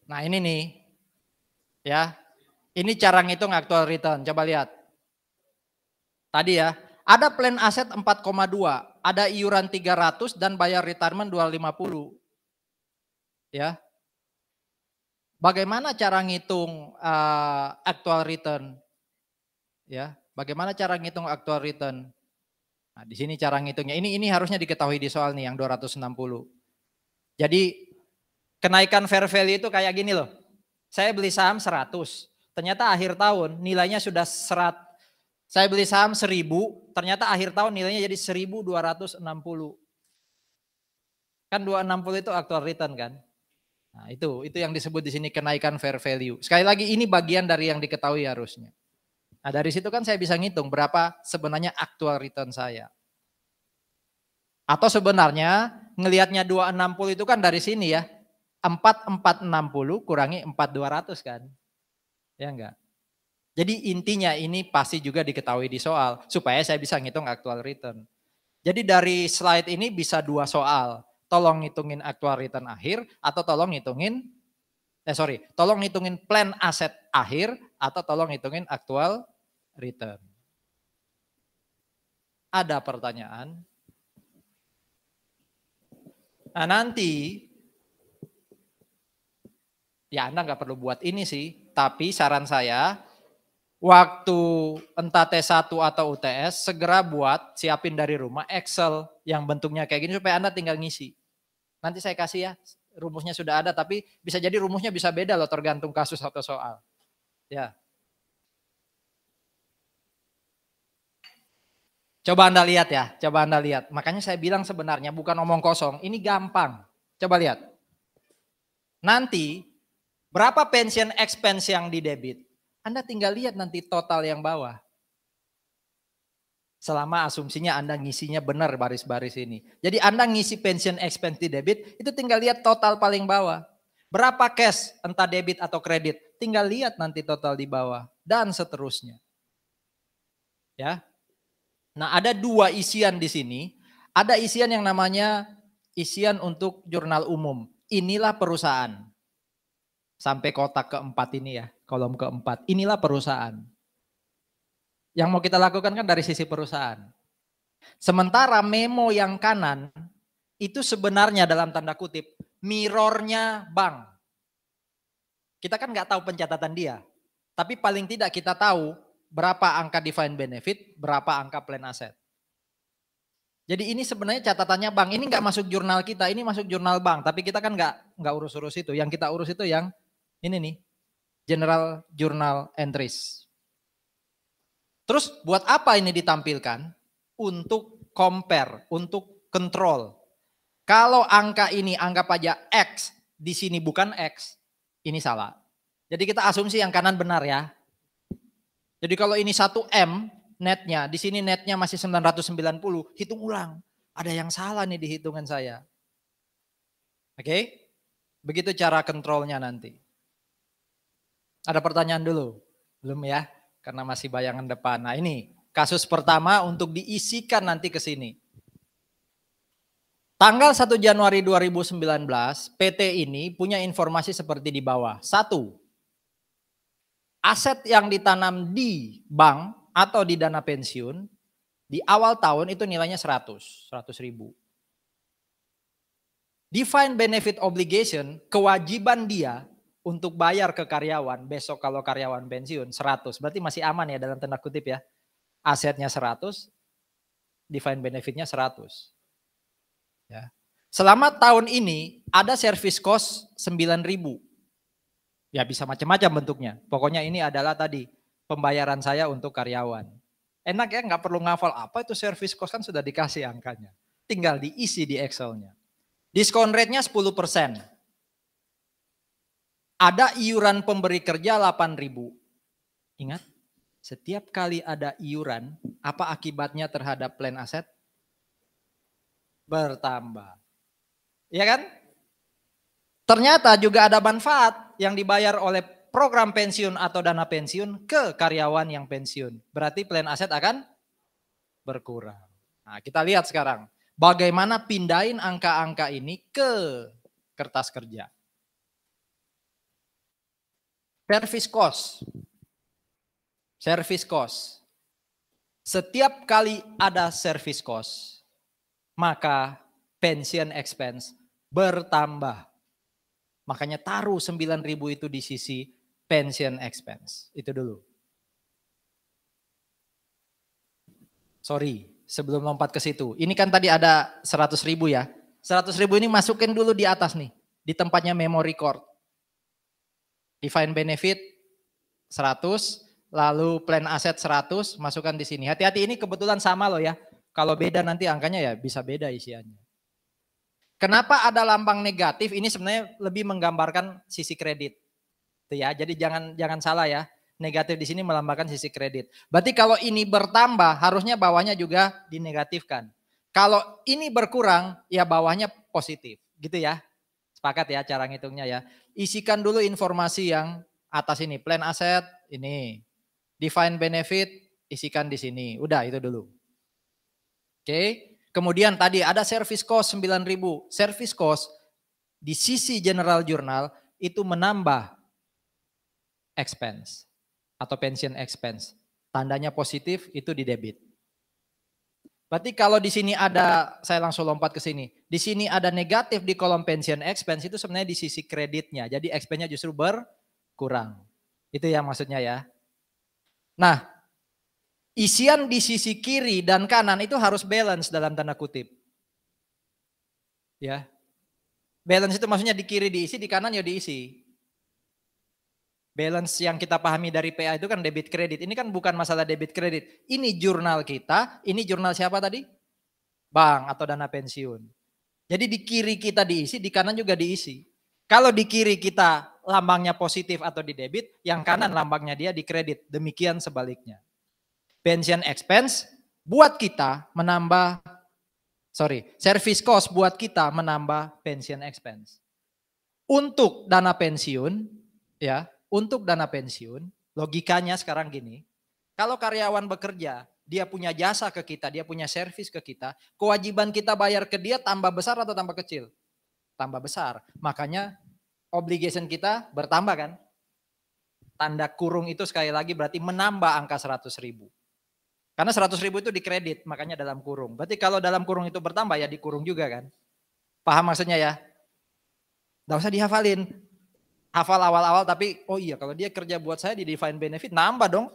Nah ini nih, ya, ini cara ngitung actual return, coba lihat. Tadi ya, ada plan aset 4,2, ada iuran 300 dan bayar retirement 250. Ya. Bagaimana cara ngitung actual return? Ya, bagaimana cara ngitung actual return? Nah, di sini cara ngitungnya. Ini harusnya diketahui di soal nih yang 260. Jadi kenaikan fair value itu kayak gini loh. Saya beli saham 100. Ternyata akhir tahun nilainya sudah 100. Saya beli saham 1000, ternyata akhir tahun nilainya jadi 1260. Kan 260 itu actual return kan? Nah, itu yang disebut di sini kenaikan fair value. Sekali lagi ini bagian dari yang diketahui harusnya. Nah, dari situ kan saya bisa ngitung berapa sebenarnya actual return saya. Atau sebenarnya ngelihatnya 260 itu kan dari sini ya. 4460 kurangi 4200 kan. Ya enggak? Jadi intinya ini pasti juga diketahui di soal supaya saya bisa ngitung actual return. Jadi dari slide ini bisa 2 soal. Tolong ngitungin actual return akhir atau tolong ngitungin tolong ngitungin plan aset akhir atau tolong ngitungin actual return. Ada pertanyaan? Nah nanti Ya Anda nggak perlu buat ini sih, tapi saran saya waktu entah T1 atau UTS segera buat, siapin dari rumah Excel yang bentuknya kayak gini supaya Anda tinggal ngisi. Nanti saya kasih ya, rumusnya sudah ada tapi bisa jadi rumusnya bisa beda loh tergantung kasus atau soal. Ya. Coba Anda lihat ya, coba Anda lihat. Makanya saya bilang sebenarnya bukan omong kosong, ini gampang. Coba lihat. Nanti berapa pension expense yang didebit? Anda tinggal lihat nanti total yang bawah. Selama asumsinya Anda ngisinya benar baris-baris ini. Jadi Anda ngisi pension expense di debit, itu tinggal lihat total paling bawah. Berapa cash, entah debit atau kredit, tinggal lihat nanti total di bawah. Dan seterusnya. Ya. Nah, ada dua isian di sini. Ada isian yang namanya isian untuk jurnal umum. Inilah perusahaan. Sampai kotak keempat ini ya, kolom keempat. Inilah perusahaan. Yang mau kita lakukan kan dari sisi perusahaan. Sementara memo yang kanan itu sebenarnya dalam tanda kutip mirrornya bank. Kita kan nggak tahu pencatatan dia. Tapi paling tidak kita tahu berapa angka defined benefit, berapa angka plan asset. Jadi ini sebenarnya catatannya bank, ini nggak masuk jurnal kita, ini masuk jurnal bank. Tapi kita kan nggak urus-urus itu. Yang kita urus itu yang ini nih, general journal entries. Terus buat apa ini ditampilkan? Untuk compare, untuk control. Kalau angka ini anggap aja X, di sini bukan X, ini salah. Jadi kita asumsi yang kanan benar ya. Jadi kalau ini 1M netnya, di sini netnya masih 990, hitung ulang. Ada yang salah nih di hitungan saya. Oke? Begitu cara kontrolnya nanti. Ada pertanyaan dulu? Belum ya? Karena masih bayangan depan. Nah ini kasus pertama untuk diisikan nanti ke sini. Tanggal 1 Januari 2019, PT ini punya informasi seperti di bawah. 1. Aset yang ditanam di bank atau di dana pensiun, di awal tahun itu nilainya 100 ribu. Defined benefit obligation, kewajiban dia untuk bayar ke karyawan, besok kalau karyawan pensiun 100, berarti masih aman ya dalam tanda kutip ya. Asetnya 100, defined benefitnya 100. Ya. Selama tahun ini ada service cost 9.000. Ya bisa macam-macam bentuknya. Pokoknya ini adalah tadi pembayaran saya untuk karyawan. Enak ya, nggak perlu ngafal apa itu service cost, kan sudah dikasih angkanya. Tinggal diisi di Excelnya. Diskon rate-nya 10%. Ada iuran pemberi kerja 8.000. Ingat, setiap kali ada iuran, apa akibatnya terhadap plan aset? Bertambah. Iya kan? Ternyata juga ada manfaat yang dibayar oleh program pensiun atau dana pensiun ke karyawan yang pensiun. Berarti plan aset akan berkurang. Nah, kita lihat sekarang bagaimana pindahin angka-angka ini ke kertas kerja. Service cost. Service cost. Setiap kali ada service cost, maka pension expense bertambah. Makanya taruh 9.000 itu di sisi pension expense. Itu dulu. Sorry, sebelum lompat ke situ. Ini kan tadi ada 100.000 ya. 100.000 ini masukin dulu di atas nih. Di tempatnya memo record. Define benefit 100, lalu plan asset 100, masukkan di sini. Hati-hati, ini kebetulan sama loh ya. Kalau beda nanti angkanya ya bisa beda isiannya. Kenapa ada lambang negatif? Ini sebenarnya lebih menggambarkan sisi kredit. Itu ya. Jadi jangan salah ya. Negatif di sini melambangkan sisi kredit. Berarti kalau ini bertambah, harusnya bawahnya juga dinegatifkan. Kalau ini berkurang, ya bawahnya positif. Gitu ya. Sepakat ya cara ngitungnya ya. Isikan dulu informasi yang atas ini. Plan aset, ini. Define benefit, isikan di sini. Udah itu dulu. Oke. Kemudian tadi ada service cost 9.000. Service cost di sisi general journal itu menambah expense atau pension expense. Tandanya positif itu di debit. Berarti kalau di sini ada, saya langsung lompat ke sini. Di sini ada negatif di kolom pension expense, itu sebenarnya di sisi kreditnya. Jadi expense-nya justru berkurang. Itu yang maksudnya ya. Nah, isian di sisi kiri dan kanan itu harus balance dalam tanda kutip. Ya. Balance itu maksudnya di kiri diisi, di kanan ya diisi. Balance yang kita pahami dari PA itu kan debit kredit. Ini kan bukan masalah debit kredit. Ini jurnal kita, ini jurnal siapa tadi? Bank atau dana pensiun. Jadi di kiri kita diisi, di kanan juga diisi. Kalau di kiri kita lambangnya positif atau di debit, yang kanan lambangnya dia di kredit. Demikian sebaliknya. Pension expense buat kita menambah, service cost buat kita menambah pension expense. Untuk dana pensiun, ya, untuk dana pensiun, logikanya sekarang gini, kalau karyawan bekerja, dia punya jasa ke kita, dia punya servis ke kita, kewajiban kita bayar ke dia tambah besar atau tambah kecil? Tambah besar. Makanya obligation kita bertambah kan? Tanda kurung itu sekali lagi berarti menambah angka 100.000. Karena 100.000 itu dikredit, makanya dalam kurung. Berarti kalau dalam kurung itu bertambah ya dikurung juga kan? Paham maksudnya ya? Nggak usah dihafalin. Hafal awal-awal tapi oh iya kalau dia kerja buat saya di defined benefit nambah dong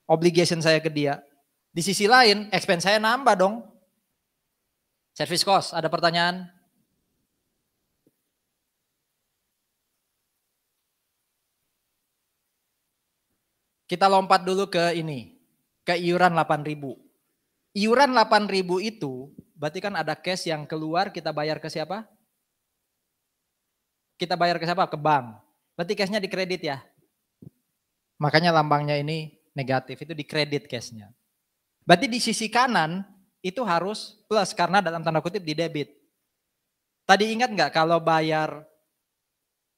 obligation saya ke dia. Di sisi lain expense saya nambah dong. Service cost, ada pertanyaan? Kita lompat dulu ke ini, ke iuran 8.000. Iuran 8.000 itu berarti kan ada cash yang keluar kita bayar ke siapa? Kita bayar ke siapa? Ke bank. Berarti cashnya dikredit ya. Makanya lambangnya ini negatif, itu dikredit cashnya. Berarti di sisi kanan itu harus plus karena dalam tanda kutip di debit. Tadi ingat nggak kalau bayar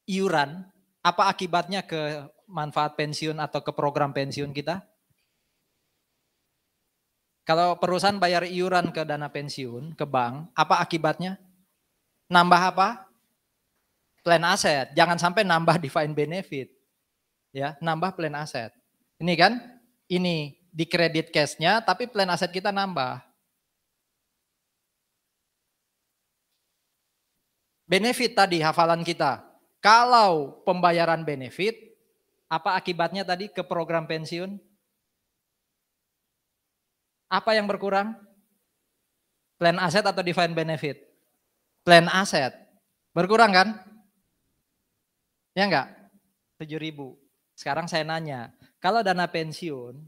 iuran, apa akibatnya ke manfaat pensiun atau ke program pensiun kita? Kalau perusahaan bayar iuran ke dana pensiun, ke bank, apa akibatnya? Nambah apa? Plan aset. Jangan sampai nambah defined benefit. Ya, nambah plan aset. Ini kan, ini di kredit cash-nya, tapi plan aset kita nambah. Benefit tadi hafalan kita. Kalau pembayaran benefit, apa akibatnya tadi ke program pensiun? Apa yang berkurang? Plan aset atau defined benefit? Plan aset. Berkurang kan? Ya enggak? 7.000. Sekarang saya nanya, kalau dana pensiun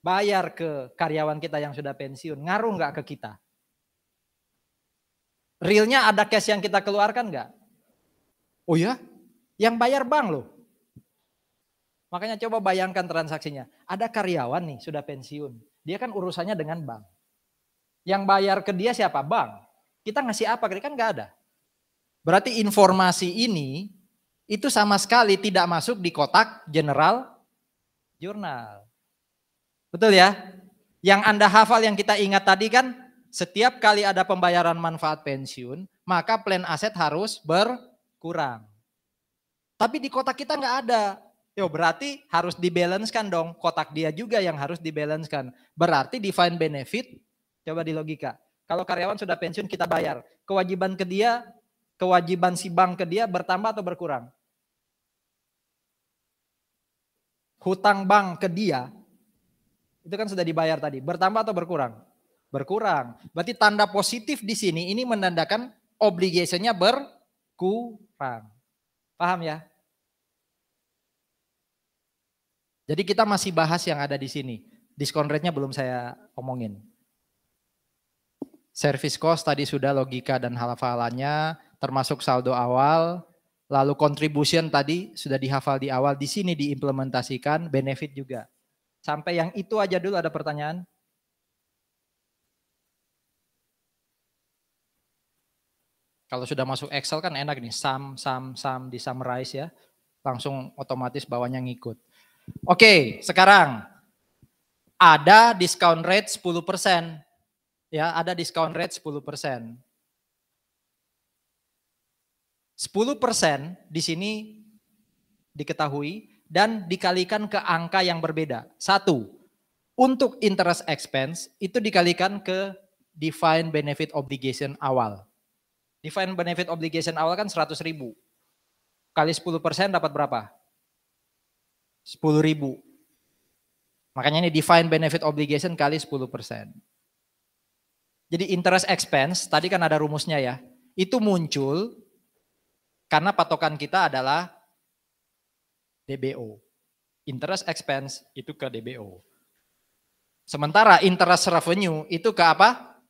bayar ke karyawan kita yang sudah pensiun, ngaruh enggak ke kita? Realnya ada cash yang kita keluarkan enggak? Oh ya? Yang bayar bank loh. Makanya coba bayangkan transaksinya. Ada karyawan nih sudah pensiun. Dia kan urusannya dengan bank. Yang bayar ke dia siapa? Bank. Kita ngasih apa? Kan enggak ada. Berarti informasi ini itu sama sekali tidak masuk di kotak general jurnal. Betul ya? Yang Anda hafal yang kita ingat tadi kan setiap kali ada pembayaran manfaat pensiun, maka plan aset harus berkurang. Tapi di kotak kita nggak ada. Yo, berarti harus dibalancekan dong. Kotak dia juga yang harus dibalancekan. Berarti defined benefit, coba di logika. Kalau karyawan sudah pensiun kita bayar. Kewajiban ke dia, kewajiban si bank ke dia bertambah atau berkurang? Hutang bank ke dia, itu kan sudah dibayar tadi. Bertambah atau berkurang? Berkurang. Berarti tanda positif di sini ini menandakan obligation-nya berkurang. Paham ya? Jadi kita masih bahas yang ada di sini. Diskon rate-nya belum saya omongin. Service cost tadi sudah logika dan hafalannya, termasuk saldo awal. Lalu contribution tadi sudah dihafal di awal, di sini diimplementasikan, benefit juga. Sampai yang itu aja dulu ada pertanyaan? Kalau sudah masuk Excel kan enak nih, sum, di summarize ya. Langsung otomatis bawahnya ngikut. Oke, sekarang ada discount rate 10%. Ya, ada discount rate 10%. 10% di sini diketahui dan dikalikan ke angka yang berbeda. 1, untuk interest expense itu dikalikan ke defined benefit obligation awal. Defined benefit obligation awal kan 100.000. Kali 10% dapat berapa? 10.000. Makanya ini defined benefit obligation kali 10%. Jadi interest expense, tadi kan ada rumusnya ya. Itu muncul karena patokan kita adalah DBO. Interest expense itu ke DBO. Sementara interest revenue itu ke apa?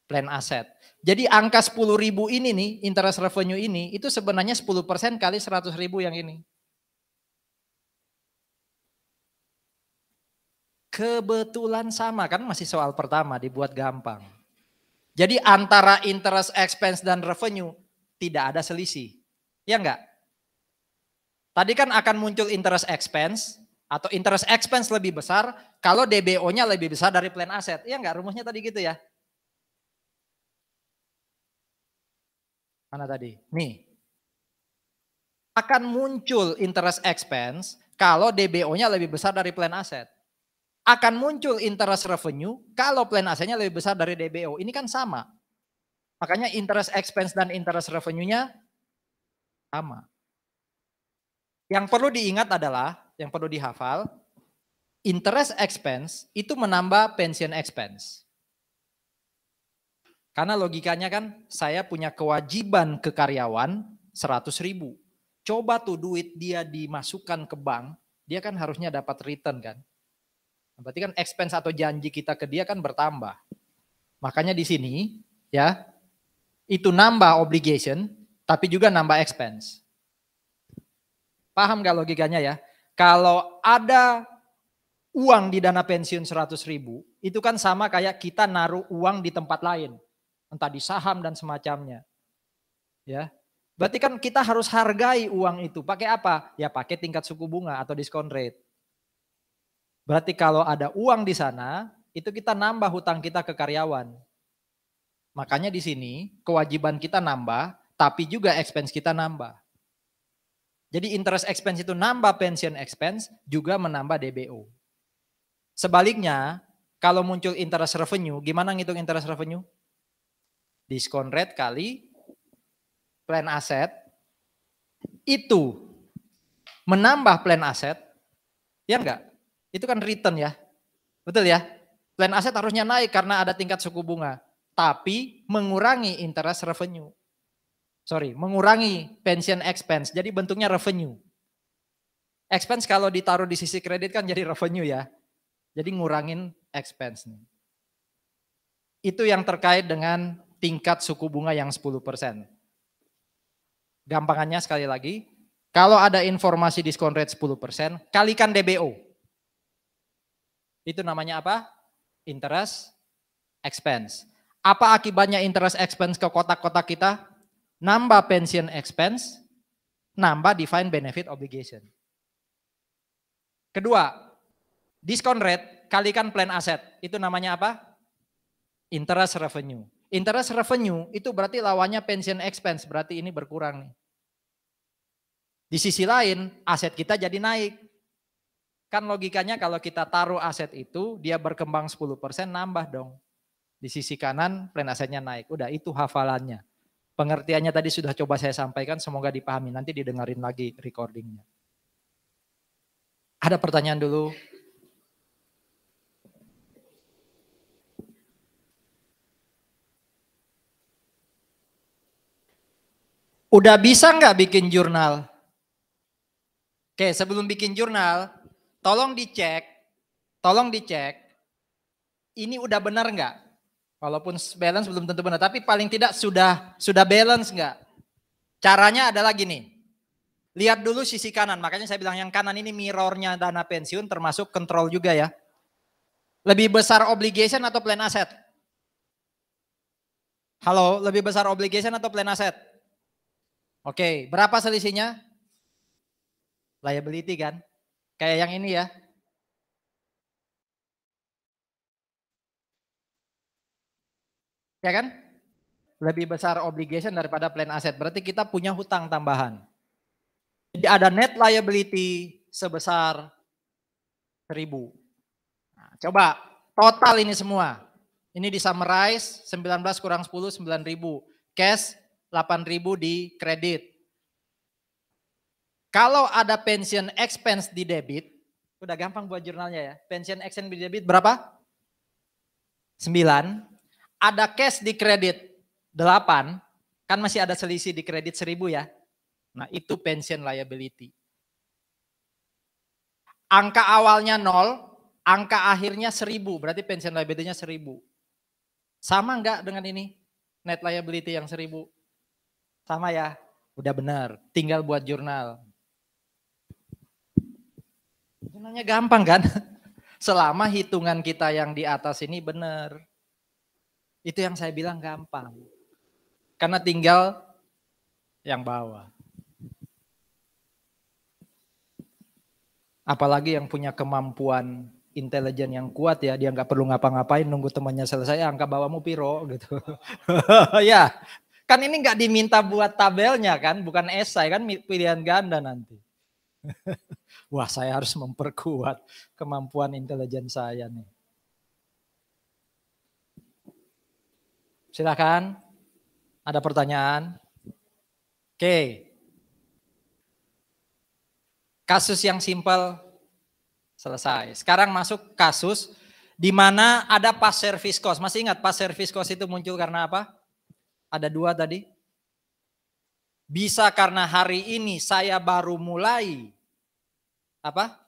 Plan asset. Jadi angka 10.000 ini nih, interest revenue ini, itu sebenarnya 10% kali 100.000 yang ini. Kebetulan sama, kan masih soal pertama, dibuat gampang. Jadi antara interest expense dan revenue tidak ada selisih. Ya enggak? Tadi kan akan muncul interest expense atau interest expense lebih besar kalau DBO-nya lebih besar dari plan aset. Ya enggak? Rumusnya tadi gitu ya. Mana tadi? Nih. Akan muncul interest expense kalau DBO-nya lebih besar dari plan aset. Akan muncul interest revenue kalau plan asetnya lebih besar dari DBO. Ini kan sama. Makanya interest expense dan interest revenue-nya sama. Yang perlu diingat adalah, yang perlu dihafal, interest expense itu menambah pension expense. Karena logikanya kan saya punya kewajiban ke karyawan 100.000. Coba tuh duit dia dimasukkan ke bank, dia kan harusnya dapat return kan. Berarti kan expense atau janji kita ke dia kan bertambah. Makanya di sini ya, itu nambah obligation tapi juga nambah expense. Paham gak logikanya ya? Kalau ada uang di dana pensiun 100.000, itu kan sama kayak kita naruh uang di tempat lain. Entah di saham dan semacamnya. Ya. Berarti kan kita harus hargai uang itu. Pakai apa? Ya pakai tingkat suku bunga atau diskon rate. Berarti kalau ada uang di sana, itu kita nambah hutang kita ke karyawan. Makanya di sini kewajiban kita nambah, tapi juga expense kita nambah. Jadi interest expense itu nambah pension expense, juga menambah DBO. Sebaliknya, kalau muncul interest revenue, gimana ngitung interest revenue? Diskon rate kali plan asset, itu menambah plan asset, ya enggak? Itu kan return ya, betul ya? Plan asset harusnya naik karena ada tingkat suku bunga, tapi mengurangi interest revenue. Mengurangi pension expense, jadi bentuknya revenue. Expense kalau ditaruh di sisi kredit kan jadi revenue ya. Jadi ngurangin expense. Itu yang terkait dengan tingkat suku bunga yang 10%. Gampangannya sekali lagi, kalau ada informasi diskon rate 10%, kalikan DBO. Itu namanya apa? Interest expense. Apa akibatnya interest expense ke kotak-kotak kita? Nambah pension expense, nambah defined benefit obligation. Kedua, diskon rate kalikan plan asset. Itu namanya apa? Interest revenue. Interest revenue itu berarti lawannya pension expense, berarti ini berkurang nih. Di sisi lain, aset kita jadi naik. Kan logikanya kalau kita taruh aset itu, dia berkembang 10%, nambah dong. Di sisi kanan, plan asetnya naik. Udah, itu hafalannya. Pengertiannya tadi sudah coba saya sampaikan, semoga dipahami. Nanti didengarin lagi recordingnya. Ada pertanyaan dulu? Udah bisa nggak bikin jurnal? Oke, sebelum bikin jurnal, tolong dicek, ini udah benar nggak? Walaupun balance belum tentu benar, tapi paling tidak sudah balance nggak? Caranya adalah gini, lihat dulu sisi kanan, makanya saya bilang yang kanan ini mirrornya dana pensiun termasuk kontrol juga ya. Lebih besar obligation atau plan asset? Halo, lebih besar obligation atau plan asset? Oke, berapa selisihnya? Liability kan? Kayak yang ini ya. Ya kan? Lebih besar obligation daripada plan asset. Berarti kita punya hutang tambahan. Jadi ada net liability sebesar 1.000. Nah, coba total ini semua. Ini di summarize, 19 kurang 10, 9.000. Cash, 8.000 di kredit. Kalau ada pension expense di debit, udah gampang buat jurnalnya ya. Pension expense di debit berapa? 9. Ada cash di kredit 8. Kan masih ada selisih di kredit 1.000 ya. Nah itu pension liability. Angka awalnya 0, angka akhirnya 1.000. Berarti pension liability-nya 1.000. Sama enggak dengan ini? Net liability yang 1.000. Sama ya? Udah benar. Tinggal buat jurnal. Jurnalnya gampang kan? Selama hitungan kita yang di atas ini benar. Itu yang saya bilang gampang. Karena tinggal yang bawah. Apalagi yang punya kemampuan intelijen yang kuat ya, dia nggak perlu ngapa-ngapain, nunggu temannya selesai, angka bawahmu piro gitu. Ya, kan ini nggak diminta buat tabelnya kan, bukan esai kan, pilihan ganda nanti. Wah, saya harus memperkuat kemampuan intelijen saya nih. Silakan, ada pertanyaan? Oke. Kasus yang simpel selesai. Sekarang masuk kasus di mana ada pas service cost. Masih ingat pas service cost itu muncul karena apa? Ada 2 tadi. Bisa karena hari ini saya baru mulai apa?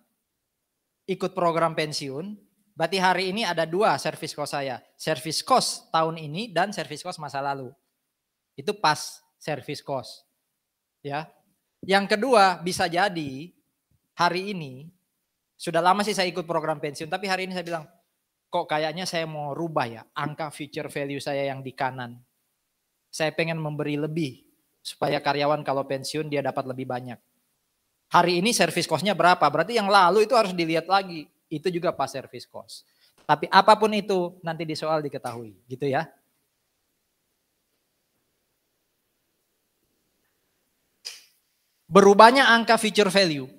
Ikut program pensiun. Berarti hari ini ada 2 service cost saya. Service cost tahun ini dan service cost masa lalu. Itu pas service cost. Ya. Yang kedua bisa jadi hari ini, sudah lama sih saya ikut program pensiun, tapi hari ini saya bilang, kok kayaknya saya mau rubah ya, angka future value saya yang di kanan. Saya pengen memberi lebih, supaya karyawan kalau pensiun dia dapat lebih banyak. Hari ini service cost-nya berapa? Berarti yang lalu itu harus dilihat lagi. Itu juga pas service cost. Tapi apapun itu, nanti di soal diketahui. Gitu ya. Berubahnya angka future value.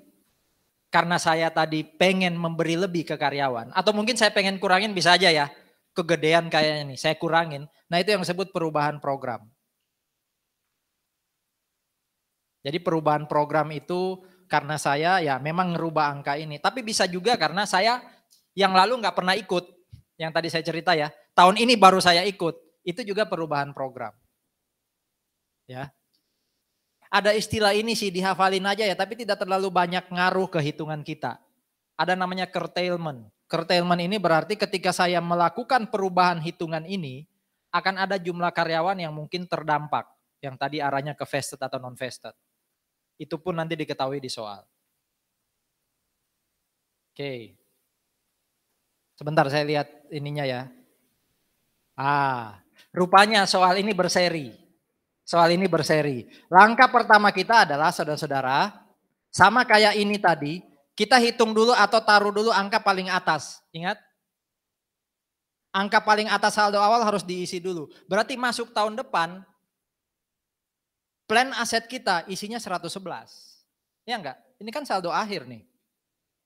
Karena saya tadi pengen memberi lebih ke karyawan. Atau mungkin saya pengen kurangin bisa aja ya. Kegedean kayaknya nih, saya kurangin. Nah itu yang disebut perubahan program. Jadi perubahan program itu karena saya ya memang ngerubah angka ini. Tapi bisa juga karena saya yang lalu nggak pernah ikut. Yang tadi saya cerita ya. Tahun ini baru saya ikut. Itu juga perubahan program. Ya. Ada istilah ini sih dihafalin aja ya, tapi tidak terlalu banyak ngaruh ke hitungan kita. Ada namanya curtailment. Curtailment ini berarti ketika saya melakukan perubahan hitungan ini, akan ada jumlah karyawan yang mungkin terdampak. Yang tadi arahnya ke vested atau non-vested. Itu pun nanti diketahui di soal. Oke. Sebentar saya lihat ininya ya. Rupanya soal ini berseri. Soal ini berseri. Langkah pertama kita adalah saudara-saudara, sama kayak ini tadi, kita hitung dulu atau taruh dulu angka paling atas. Ingat? Angka paling atas saldo awal harus diisi dulu. Berarti masuk tahun depan, plan aset kita isinya 111. Ya enggak? Ini kan saldo akhir nih.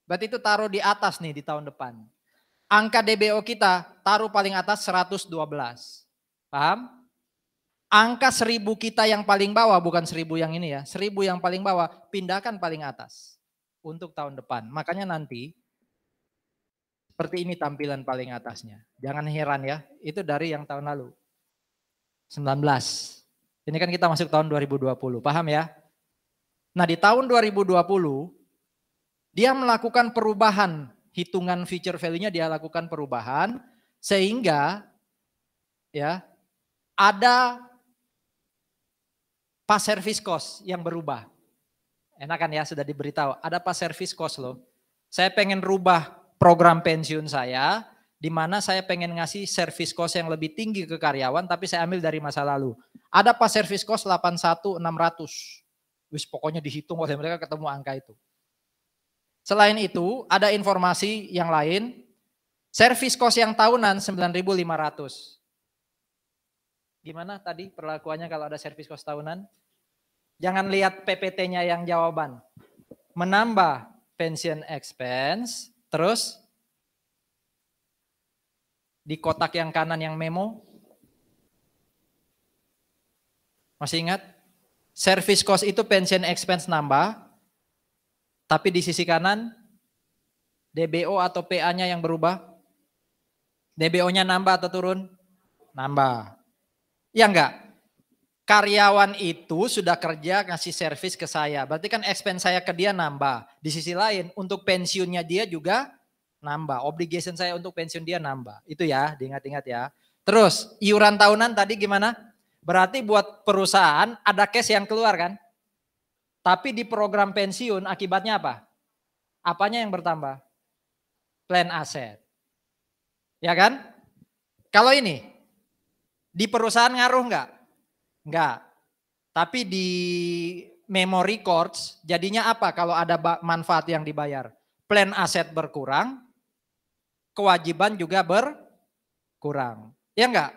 Berarti itu taruh di atas nih di tahun depan. Angka DBO kita taruh paling atas 112. Paham? Angka 1.000 kita yang paling bawah, bukan 1.000 yang ini ya. 1.000 yang paling bawah, pindahkan paling atas. Untuk tahun depan. Makanya nanti, seperti ini tampilan paling atasnya. Jangan heran ya, itu dari yang tahun lalu. 19. Ini kan kita masuk tahun 2020, paham ya? Nah di tahun 2020, dia melakukan perubahan. Hitungan future value-nya dia lakukan perubahan. Sehingga ya ada pas service cost yang berubah. Enak kan ya sudah diberitahu, ada pas service cost loh. Saya pengen rubah program pensiun saya, di mana saya pengen ngasih service cost yang lebih tinggi ke karyawan, tapi saya ambil dari masa lalu. Ada pas service cost 81.600. Wis pokoknya dihitung oleh mereka ketemu angka itu. Selain itu, ada informasi yang lain, service cost yang tahunan 9.500. Gimana tadi perlakuannya kalau ada service cost tahunan? Jangan lihat PPT-nya yang jawaban. Menambah pension expense, terus Di kotak yang kanan yang memo. Masih ingat? Service cost itu pension expense nambah. Tapi di sisi kanan, DBO atau PA-nya yang berubah. DBO-nya nambah atau turun? Nambah. Ya enggak? Karyawan itu sudah kerja ngasih servis ke saya. Berarti kan expense saya ke dia nambah. Di sisi lain, untuk pensiunnya dia juga nambah. Obligation saya untuk pensiun dia nambah. Itu ya, diingat-ingat ya. Terus, iuran tahunan tadi gimana? Berarti buat perusahaan ada cash yang keluar kan? Tapi di program pensiun akibatnya apa? Apanya yang bertambah? Plan aset. Ya kan? Kalau ini, di perusahaan ngaruh enggak? Enggak. Tapi di memory records jadinya apa kalau ada manfaat yang dibayar? Plan aset berkurang, kewajiban juga berkurang. Ya enggak?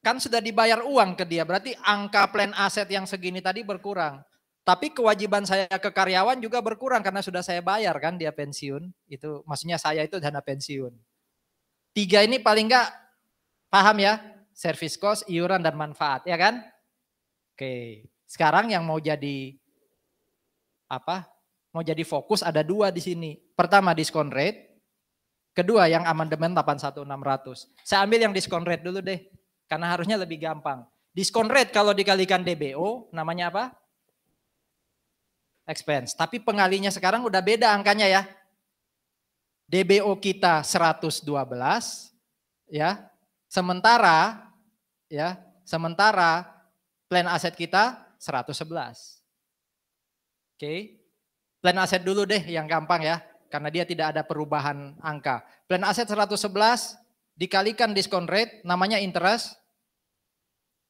Kan sudah dibayar uang ke dia, berarti angka plan aset yang segini tadi berkurang. Tapi kewajiban saya ke karyawan juga berkurang karena sudah saya bayar kan dia pensiun. Itu maksudnya saya itu dana pensiun. 3 ini paling enggak paham ya? Service cost, iuran dan manfaat, ya kan? Oke, sekarang yang mau jadi apa? Mau jadi fokus ada 2 di sini. Pertama diskon rate, kedua yang amandemen 81600. Saya ambil yang diskon rate dulu deh, karena harusnya lebih gampang. Diskon rate kalau dikalikan DBO namanya apa? Expense. Tapi pengalinya sekarang udah beda angkanya ya. DBO kita 112 ya. Sementara plan aset kita 111. Oke. Plan aset dulu deh yang gampang ya, karena dia tidak ada perubahan angka. Plan aset 111 dikalikan diskon rate namanya interest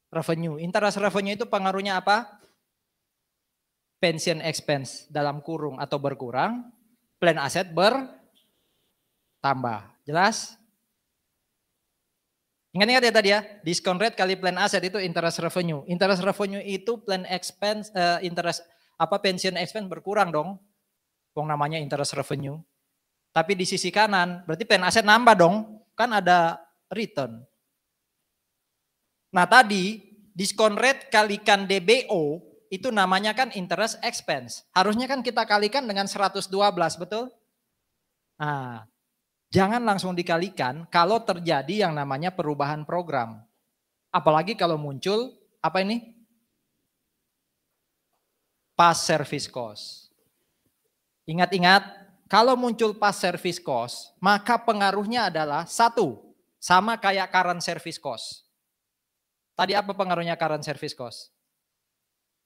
revenue. Interest revenue itu pengaruhnya apa? Pension expense dalam kurung atau berkurang, plan aset bertambah. Jelas? Ingat-ingat ya tadi ya, diskon rate kali plan aset itu interest revenue. Interest revenue itu plan expense, pension expense berkurang dong. Wong namanya interest revenue. Tapi di sisi kanan, berarti plan aset nambah dong, kan ada return. Nah tadi, diskon rate kalikan DBO, itu namanya kan interest expense. Harusnya kan kita kalikan dengan 112, betul? Nah, jangan langsung dikalikan kalau terjadi yang namanya perubahan program. Apalagi kalau muncul, apa ini? Past service cost. Ingat-ingat, kalau muncul past service cost, maka pengaruhnya adalah 1, sama kayak current service cost. Tadi apa pengaruhnya current service cost?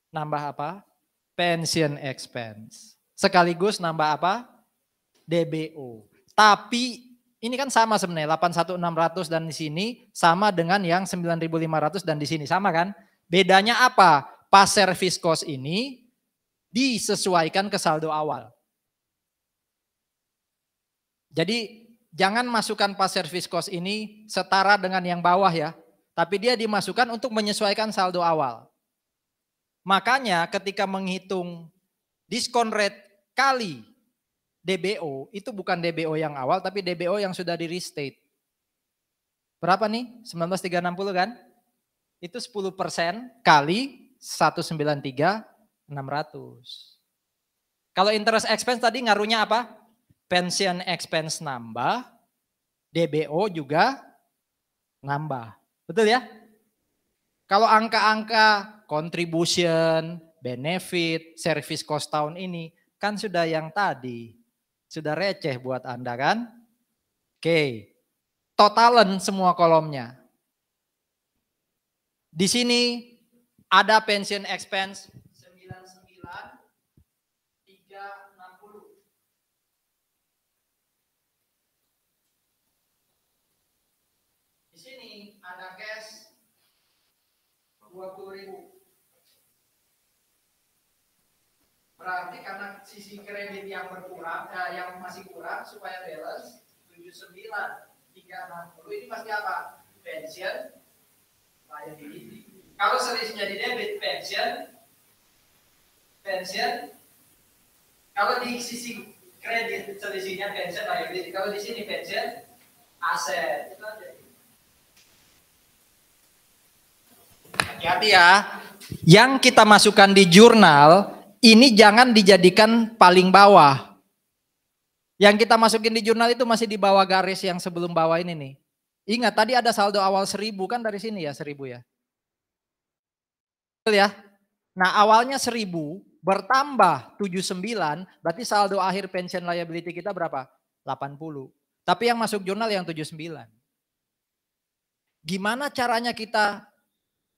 Nambah apa? Pension expense. Sekaligus nambah apa? DBO. Tapi ini kan sama sebenarnya, 81600 dan di sini sama dengan yang 9500 dan di sini sama kan? Bedanya apa? Past service cost ini disesuaikan ke saldo awal. Jadi jangan masukkan past service cost ini setara dengan yang bawah ya. Tapi dia dimasukkan untuk menyesuaikan saldo awal. Makanya ketika menghitung diskon rate kali DBO, itu bukan DBO yang awal tapi DBO yang sudah di restate. Berapa nih? 19360 kan? Itu 10% kali 193.600. Kalau interest expense tadi ngaruhnya apa? Pension expense nambah, DBO juga nambah. Betul ya? Kalau angka-angka contribution, benefit, service cost tahun ini kan sudah yang tadi. Sudah receh buat Anda kan? Oke. Totalan semua kolomnya. Di sini ada pension expense 99.360. Di sini ada cash 20.000. Berarti karena sisi kredit yang berkurang, yang masih kurang supaya balance 79.360 ini pasti apa? Pension, liability. Kalau selisihnya di debit pension. Kalau di sisi kredit selisihnya pension liability. Kalau di sini pension aset. Hati-hati ya. Yang kita masukkan di jurnal ini jangan dijadikan paling bawah. Yang kita masukin di jurnal itu masih di bawah garis yang sebelum bawah ini nih. Ingat tadi ada saldo awal 1000 kan dari sini ya 1000 ya. Betul ya? Nah awalnya 1000 bertambah 79 berarti saldo akhir pension liability kita berapa? 80. Tapi yang masuk jurnal yang 79. Gimana caranya kita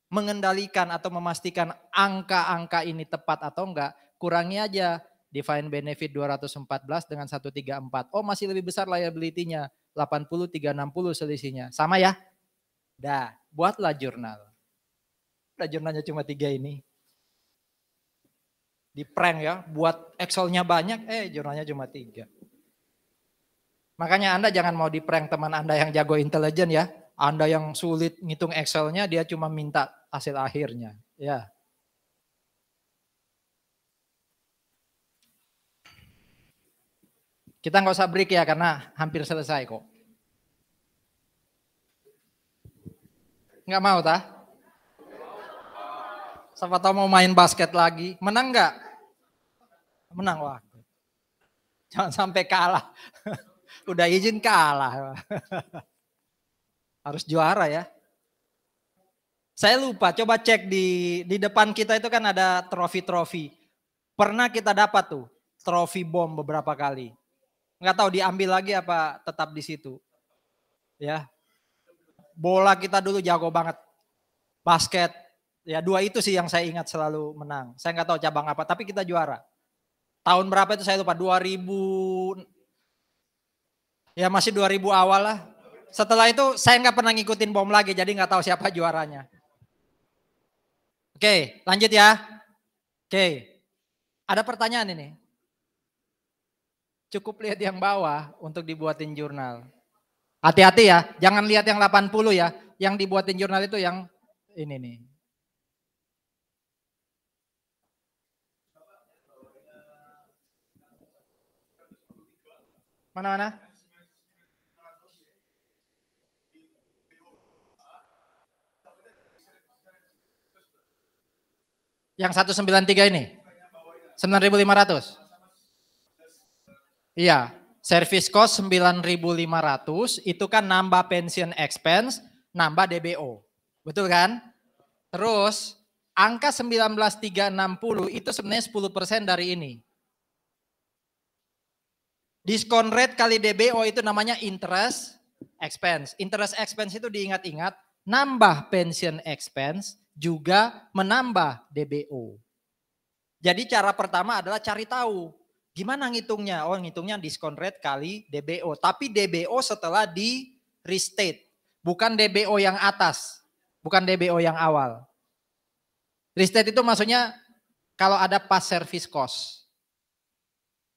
mengendalikan atau memastikan angka-angka ini tepat atau enggak? Kurangi aja define benefit 214 dengan 134. Oh masih lebih besar liability-nya. 80, 360 selisihnya. Sama ya? Dah, buatlah jurnal. Udah jurnalnya cuma 3 ini. Di prank ya, buat Excel-nya banyak, jurnalnya cuma 3. Makanya Anda jangan mau di prank teman Anda yang jago intelijen ya. Anda yang sulit ngitung Excel-nya, dia cuma minta hasil akhirnya. Ya. Kita nggak usah break ya karena hampir selesai kok. Nggak mau tah? Siapa tahu mau main basket lagi. Menang nggak? Menang wah. Jangan sampai kalah. Udah izin kalah. Harus juara ya. Saya lupa, coba cek di depan kita itu kan ada trofi-trofi. Pernah kita dapat tuh trofi bom beberapa kali. Nggak tahu diambil lagi apa tetap di situ. Ya. Bola kita dulu jago banget. Basket. Ya 2 itu sih yang saya ingat selalu menang. Saya nggak tahu cabang apa, tapi kita juara. Tahun berapa itu saya lupa, 2000. Ya masih 2000 awal lah. Setelah itu saya nggak pernah ngikutin bom lagi, jadi nggak tahu siapa juaranya. Oke, lanjut ya. Oke, ada pertanyaan ini. Cukup lihat yang bawah untuk dibuatin jurnal. Hati-hati ya, jangan lihat yang 80 ya. Yang dibuatin jurnal itu yang ini nih. Mana-mana? Yang 193 ini? 9.500? Iya, service cost 9.500 itu kan nambah pension expense, nambah DBO. Betul kan? Terus angka 19.360 itu sebenarnya 10% dari ini. Diskon rate kali DBO itu namanya interest expense. Interest expense itu diingat-ingat, nambah pension expense juga menambah DBO. Jadi cara pertama adalah cari tahu gimana ngitungnya. Oh ngitungnya diskon rate kali DBO. Tapi DBO setelah di restate. Bukan DBO yang atas. Bukan DBO yang awal. Restate itu maksudnya kalau ada past service cost.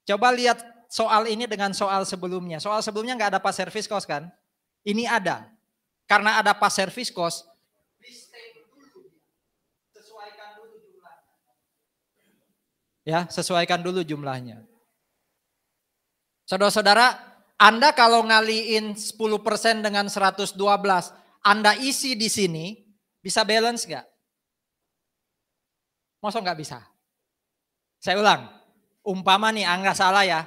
Coba lihat soal ini dengan soal sebelumnya. Soal sebelumnya nggak ada past service cost kan? Ini ada. Karena ada past service cost, ya, sesuaikan dulu jumlahnya. Saudara-saudara, Anda kalau ngaliin 10% dengan 112, Anda isi di sini, bisa balance nggak? Masa nggak bisa? Saya ulang, umpama nih, nggak salah ya,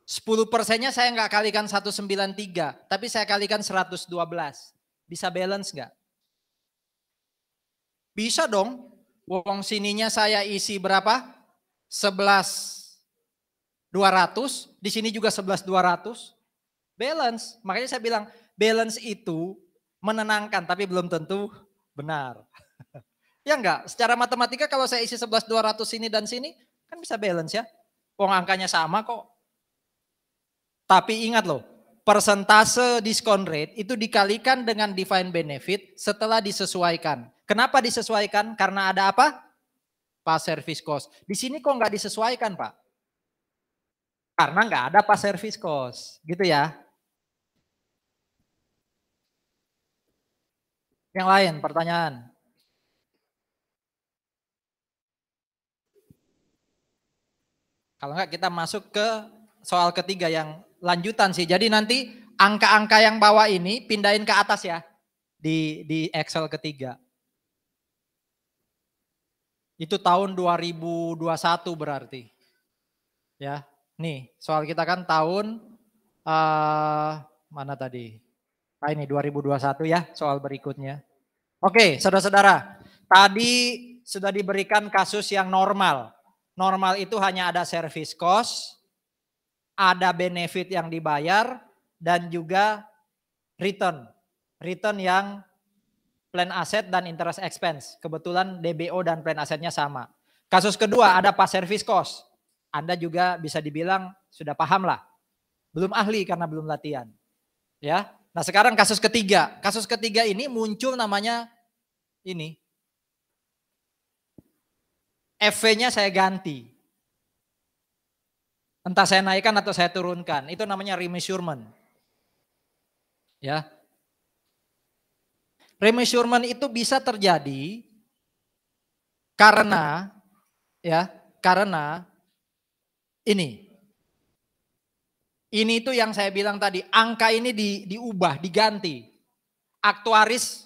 10%-nya saya nggak kalikan 193, tapi saya kalikan 112. Bisa balance nggak? Bisa dong. Wong sininya saya isi berapa? 11.200, di sini juga 11.200. Balance. Makanya saya bilang balance itu menenangkan tapi belum tentu benar. Ya enggak? Secara matematika kalau saya isi 11.200 sini dan sini kan bisa balance ya. Wong angkanya sama kok. Tapi ingat loh, persentase diskon rate itu dikalikan dengan defined benefit setelah disesuaikan. Kenapa disesuaikan? Karena ada apa? Past service cost. Di sini kok nggak disesuaikan Pak? Karena nggak ada past service cost. Gitu ya. Yang lain pertanyaan. Kalau enggak kita masuk ke soal ketiga yang lanjutan sih. Jadi nanti Angka-angka yang bawah ini pindahin ke atas ya. Di Excel ketiga. Itu tahun 2021 berarti. Ya, nih soal kita kan tahun mana tadi? Nah ini 2021 ya soal berikutnya. Oke, saudara-saudara. Tadi sudah diberikan kasus yang normal. Normal itu hanya ada service cost, ada benefit yang dibayar, dan juga return. Return yang plan asset dan interest expense. Kebetulan DBO dan plan asetnya sama. Kasus kedua ada pas service cost. Anda juga bisa dibilang sudah paham lah. Belum ahli karena belum latihan. Ya. Nah sekarang kasus ketiga. Kasus ketiga ini muncul namanya ini. FV-nya saya ganti. Entah saya naikkan atau saya turunkan. Itu namanya remeasurement. Ya. Remeasurement itu bisa terjadi karena ini itu yang saya bilang tadi, angka ini diubah, diganti. Aktuaris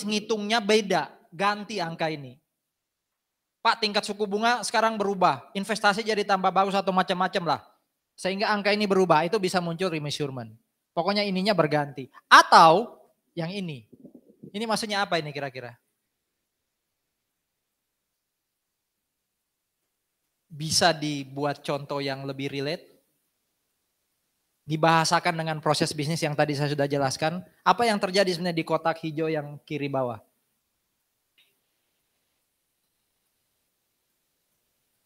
ngitungnya beda, ganti angka ini. Pak, tingkat suku bunga sekarang berubah, investasi jadi tambah bagus atau macam-macam lah. Sehingga angka ini berubah, itu bisa muncul remeasurement. Pokoknya ininya berganti. Atau yang ini maksudnya apa ini kira-kira? Bisa dibuat contoh yang lebih relate? Dibahasakan dengan proses bisnis yang tadi saya sudah jelaskan. Apa yang terjadi sebenarnya di kotak hijau yang kiri bawah?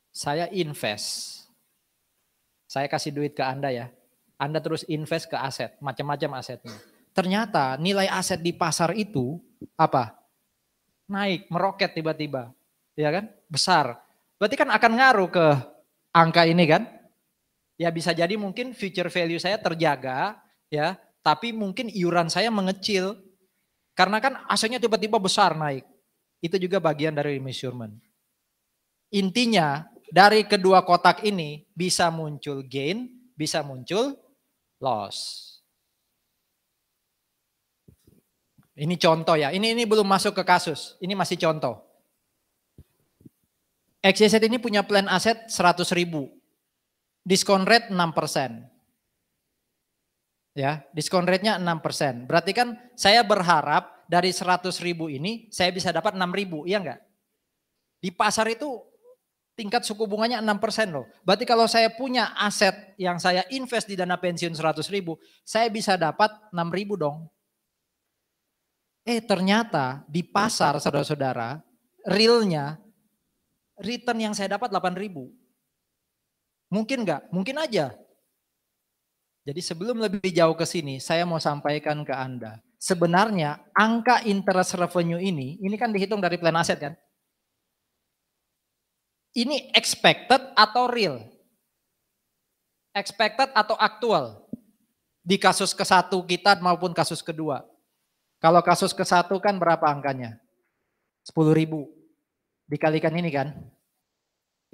Saya invest. Saya kasih duit ke Anda ya. Anda terus invest ke aset, macam-macam asetnya. Ternyata nilai aset di pasar itu apa? Naik, meroket tiba-tiba. Ya kan? Besar. Berarti kan akan ngaruh ke angka ini kan? Ya bisa jadi mungkin future value saya terjaga ya, tapi mungkin iuran saya mengecil. Karena kan asetnya tiba-tiba besar naik. Itu juga bagian dari remeasurement. Intinya dari kedua kotak ini bisa muncul gain, bisa muncul loss. Ini contoh ya, ini belum masuk ke kasus, ini masih contoh. XYZ ini punya plan aset 100.000, diskon rate 6%. Ya, diskon rate-nya 6%. Berarti kan saya berharap dari 100.000 ini saya bisa dapat 6.000, iya enggak? Di pasar itu tingkat suku bunganya 6% loh. Berarti kalau saya punya aset yang saya invest di dana pensiun 100.000, saya bisa dapat 6.000 dong. Ternyata di pasar saudara-saudara, realnya return yang saya dapat 8.000. Mungkin enggak? Mungkin aja. Jadi sebelum lebih jauh ke sini, saya mau sampaikan ke Anda. Sebenarnya angka interest revenue ini kan dihitung dari plan aset kan? Ini expected atau real? Expected atau aktual? Di kasus ke-1 kita maupun kasus kedua. Kalau kasus ke-1 kan berapa angkanya? 10.000. Dikalikan ini kan?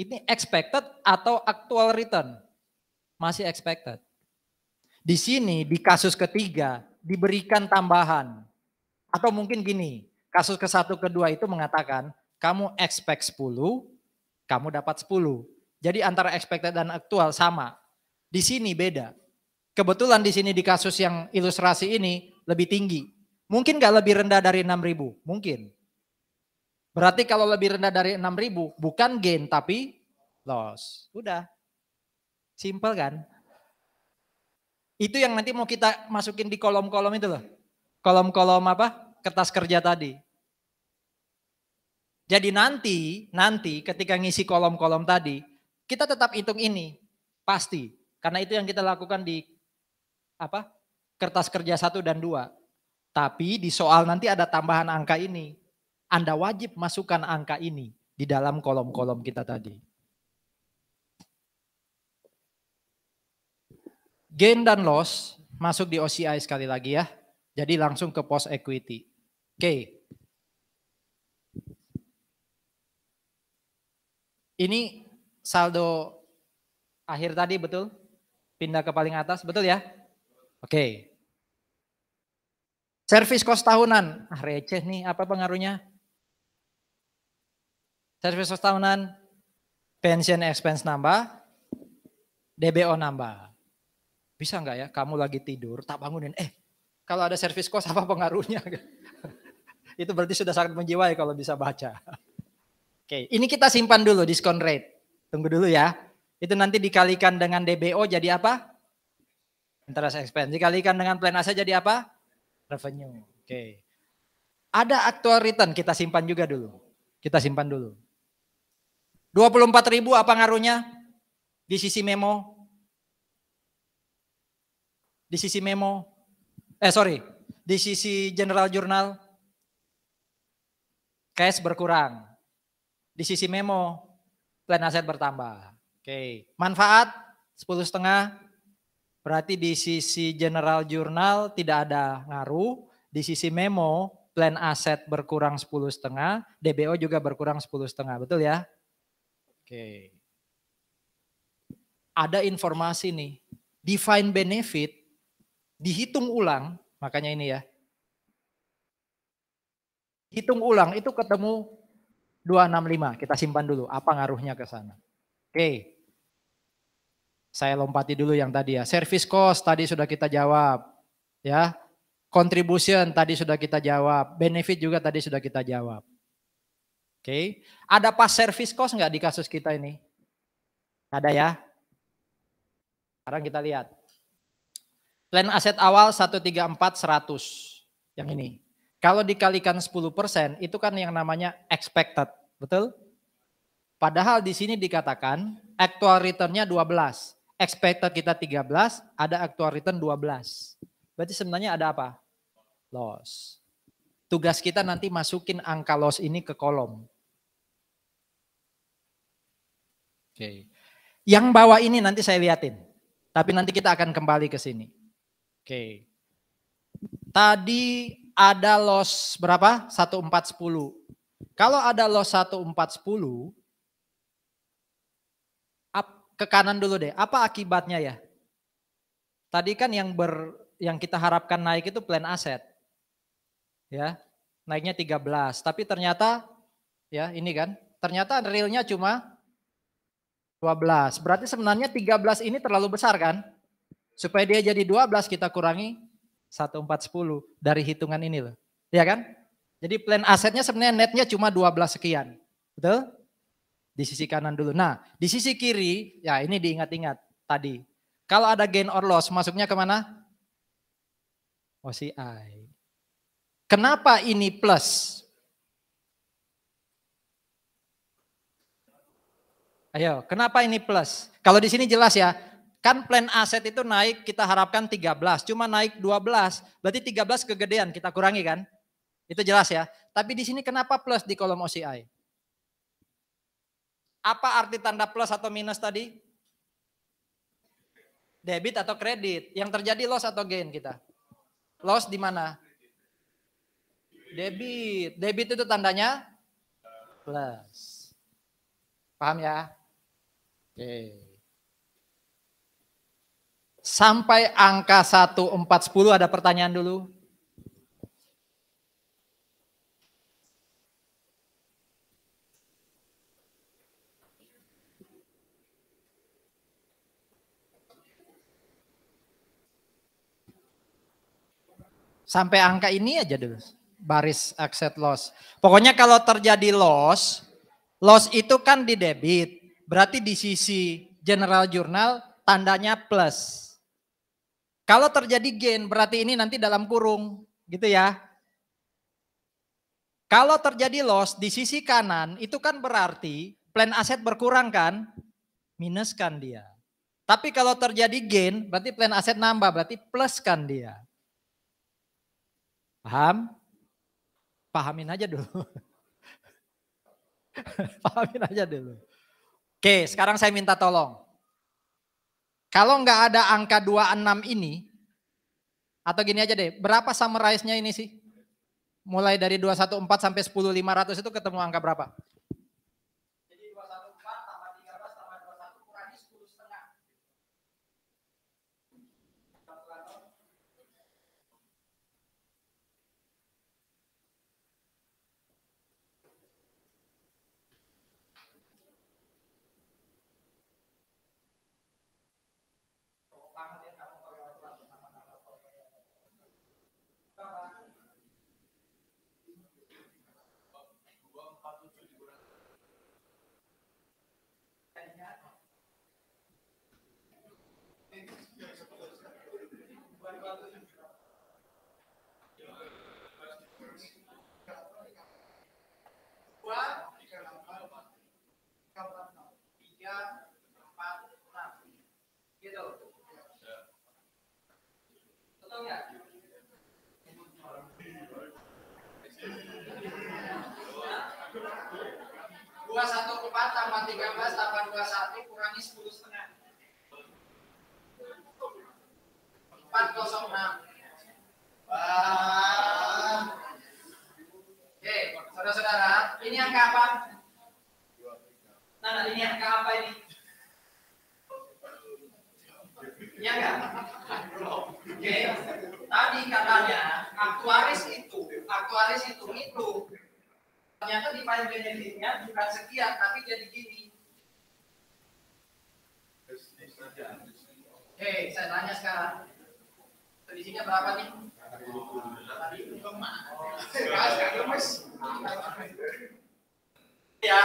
Ini expected atau actual return? Masih expected. Di sini di kasus ketiga diberikan tambahan. Atau mungkin gini, kasus ke-1 ke-2 itu mengatakan kamu expect 10, kamu dapat 10. Jadi antara expected dan aktual sama. Di sini beda. Kebetulan di sini di kasus yang ilustrasi ini lebih tinggi. Mungkin nggak lebih rendah dari 6.000? Mungkin. Berarti kalau lebih rendah dari 6.000 bukan gain tapi loss. Udah. Simple kan? Itu yang nanti mau kita masukin di kolom-kolom itu loh. Kolom-kolom apa? Kertas kerja tadi. Jadi nanti ketika ngisi kolom-kolom tadi, kita tetap hitung ini. Pasti. Karena itu yang kita lakukan di kertas kerja 1 dan 2. Tapi di soal nanti ada tambahan angka ini. Anda wajib masukkan angka ini di dalam kolom-kolom kita tadi. Gain dan loss masuk di OCI sekali lagi ya. Jadi langsung ke post equity. Oke. Ini saldo akhir tadi betul? Pindah ke paling atas, betul ya? Oke. Service cost tahunan, receh nih, apa pengaruhnya? Service cost tahunan, pension expense nambah, DBO nambah. Bisa nggak ya, kamu lagi tidur, tak bangunin, kalau ada service cost apa pengaruhnya? Itu berarti sudah sangat menjiwai kalau bisa baca. Oke, ini kita simpan dulu diskon rate. Tunggu dulu ya. Itu nanti dikalikan dengan DBO jadi apa? Interest expense. Dikalikan dengan plan aset jadi apa? Revenue. Oke. Ada actual return, kita simpan juga dulu. Kita simpan dulu. 24.000 apa ngaruhnya? Di sisi memo. Di sisi memo. Di sisi general journal. Cash berkurang. Di sisi memo, plan aset bertambah. Oke. Manfaat 10,5. Berarti di sisi general journal tidak ada ngaruh. Di sisi memo, plan aset berkurang 10,5. DBO juga berkurang 10,5. Betul ya? Oke. Ada informasi nih. Define benefit dihitung ulang. Makanya ini ya. Hitung ulang itu ketemu 265. Kita simpan dulu. Apa ngaruhnya ke sana? Oke. Saya lompati dulu yang tadi ya. Service cost tadi sudah kita jawab. Ya. Contribution tadi sudah kita jawab. Benefit juga tadi sudah kita jawab. Oke. Ada pas service cost nggak di kasus kita ini? Ada ya. Sekarang kita lihat. Plan aset awal 134 100. Yang ini. Kalau dikalikan 10% itu kan yang namanya expected. Betul? Padahal di sini dikatakan actual return-nya 12. Expected kita 13, ada actual return 12. Berarti sebenarnya ada apa? Loss. Tugas kita nanti masukin angka loss ini ke kolom. Oke. Yang bawah ini nanti saya liatin. Tapi nanti kita akan kembali ke sini. Oke. Tadi ada loss berapa? 1410. Kalau ada loss 1410, ke kanan dulu deh. Apa akibatnya ya? Tadi kan yang kita harapkan naik itu plan aset. Ya. Naiknya 13, tapi ternyata ya ini kan, ternyata realnya cuma 12. Berarti sebenarnya 13 ini terlalu besar kan? Supaya dia jadi 12 kita kurangi 1410 dari hitungan ini loh. Ya kan? Jadi plan asetnya sebenarnya netnya cuma 12 sekian. Betul? Di sisi kanan dulu. Nah, di sisi kiri, ya ini diingat-ingat tadi. Kalau ada gain or loss, masuknya kemana? OCI. Kenapa ini plus? Ayo, kenapa ini plus? Kalau di sini jelas ya, kan plan aset itu naik kita harapkan 13, cuma naik 12, berarti 13 kegedean kita kurangi kan? Itu jelas ya. Tapi di sini kenapa plus di kolom OCI? Apa arti tanda plus atau minus tadi? Debit atau kredit? Yang terjadi loss atau gain kita? Loss di mana? Debit. Debit itu tandanya plus. Paham ya? Oke. Sampai angka 1410 ada pertanyaan dulu? Sampai angka ini aja dulu. Baris accept loss. Pokoknya kalau terjadi loss itu kan di debit. Berarti di sisi general journal tandanya plus. Kalau terjadi gain berarti ini nanti dalam kurung. Gitu ya. Kalau terjadi loss di sisi kanan itu kan berarti plan aset berkurang kan? Minuskan dia. Tapi kalau terjadi gain berarti plan aset nambah, berarti pluskan dia. Paham? Pahamin aja dulu. Pahamin aja dulu. Oke, sekarang saya minta tolong. Kalau nggak ada angka 26 ini, atau gini aja deh, berapa summarize-nya ini sih? Mulai dari 214 sampai 10.500 itu ketemu angka berapa? Jadi 214 tambah 13 tambah 21 kurangi 10,5. Dua satu empat tambah 13 tambah 21 kurangi 10,5. 406. Oke, saudara-saudara, ini angka apa? Nah, ini angka apa ini? Ya enggak? Oke, tadi katanya aktuaris hitung itu. Ternyata di file benefitnya bukan sekian, tapi jadi gini. Oke, saya tanya sekarang. Selisihnya berapa nih? Ya,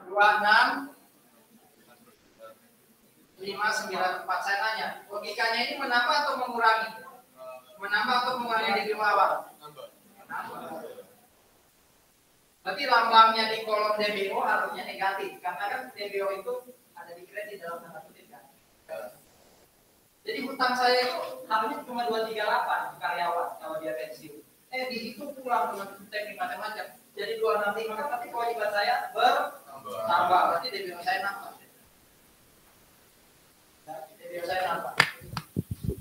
26 594. Saya tanya, logikanya ini menambah atau mengurangi? Menambah atau mengurangi di bawah? Menambah. Berarti lambangnya di kolom DBO harusnya negatif, karena kan DBO itu ada di kredit dalam tanda kutip kan. Jadi hutang saya itu harusnya cuma 238 karyawan kalau dia pensiun. Dihitung pulang dengan teknik macam-macam. Jadi 265, tapi kewajiban saya bertambah. Berarti DBO saya nambah.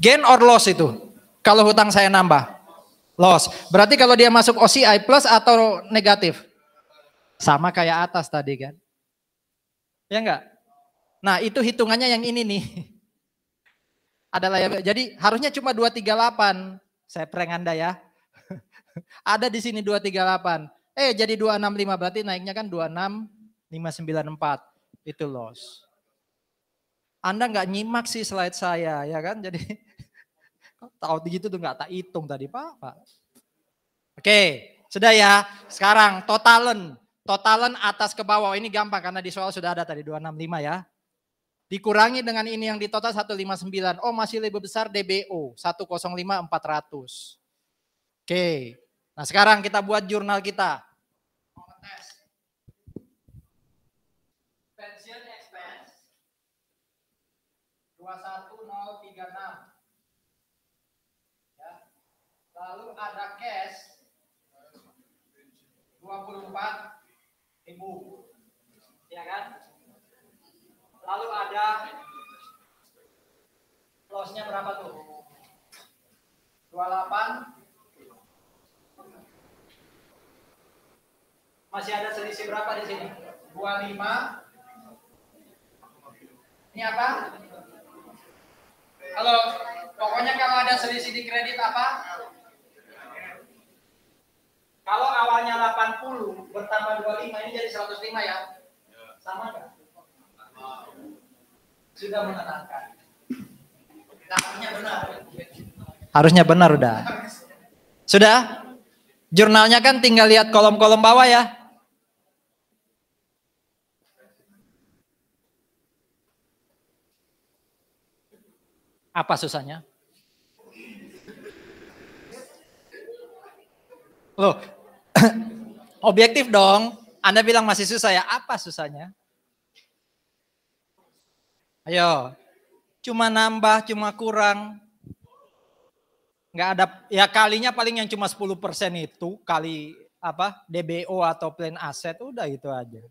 Gain or loss itu? Kalau hutang saya nambah? Loss. Berarti kalau dia masuk OCI plus atau negatif? Sama kayak atas tadi kan? Ya enggak? Nah itu hitungannya yang ini nih. Adalah jadi harusnya cuma 238. Saya prank Anda ya. Ada di sini 238. Jadi 265, berarti naiknya kan 26594. Itu loss. Anda nggak nyimak sih slide saya ya kan? Jadi tahu gitu tuh nggak tak hitung tadi Pak. Oke, sudah ya. Sekarang totalan atas ke bawah ini gampang karena di soal sudah ada tadi 265 ya. Dikurangi dengan ini yang di total 159. Oh, masih lebih besar DBO 105.400. Oke. Nah, sekarang kita buat jurnal kita. Pension expense 21036. Ya. Lalu ada cash 24.000. Ya kan? Lalu ada loss-nya berapa tuh? 28. Masih ada selisih berapa di sini? 25. Ini apa? Halo, pokoknya kalau ada selisih di kredit apa? Kalau awalnya 80 bertambah 25 ini jadi 105 ya? Sama nggak? Sudah menenangkan. Harusnya benar. Harusnya benar udah. Sudah? Jurnalnya kan tinggal lihat kolom-kolom bawah ya. Apa susahnya? Loh, objektif dong. Anda bilang masih susah ya, apa susahnya? Ayo, cuma nambah, cuma kurang. Nggak ada, ya kalinya paling yang cuma 10% itu, kali apa DBO atau plan aset, udah itu aja.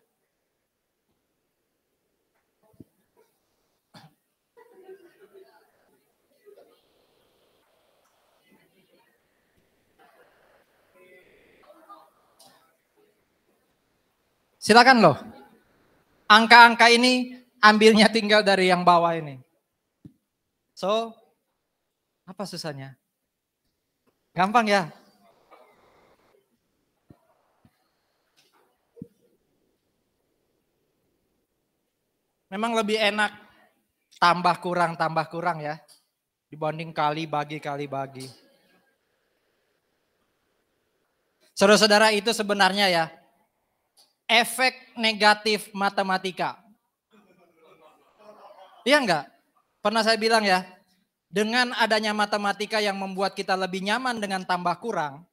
Silakan loh. Angka-angka ini ambilnya tinggal dari yang bawah ini. So, apa susahnya? Gampang ya? Memang lebih enak tambah kurang ya. Dibanding kali bagi. Saudara-saudara, itu sebenarnya ya efek negatif matematika. Iya enggak? Pernah saya bilang ya, Dengan adanya matematika yang membuat kita lebih nyaman dengan tambah kurang,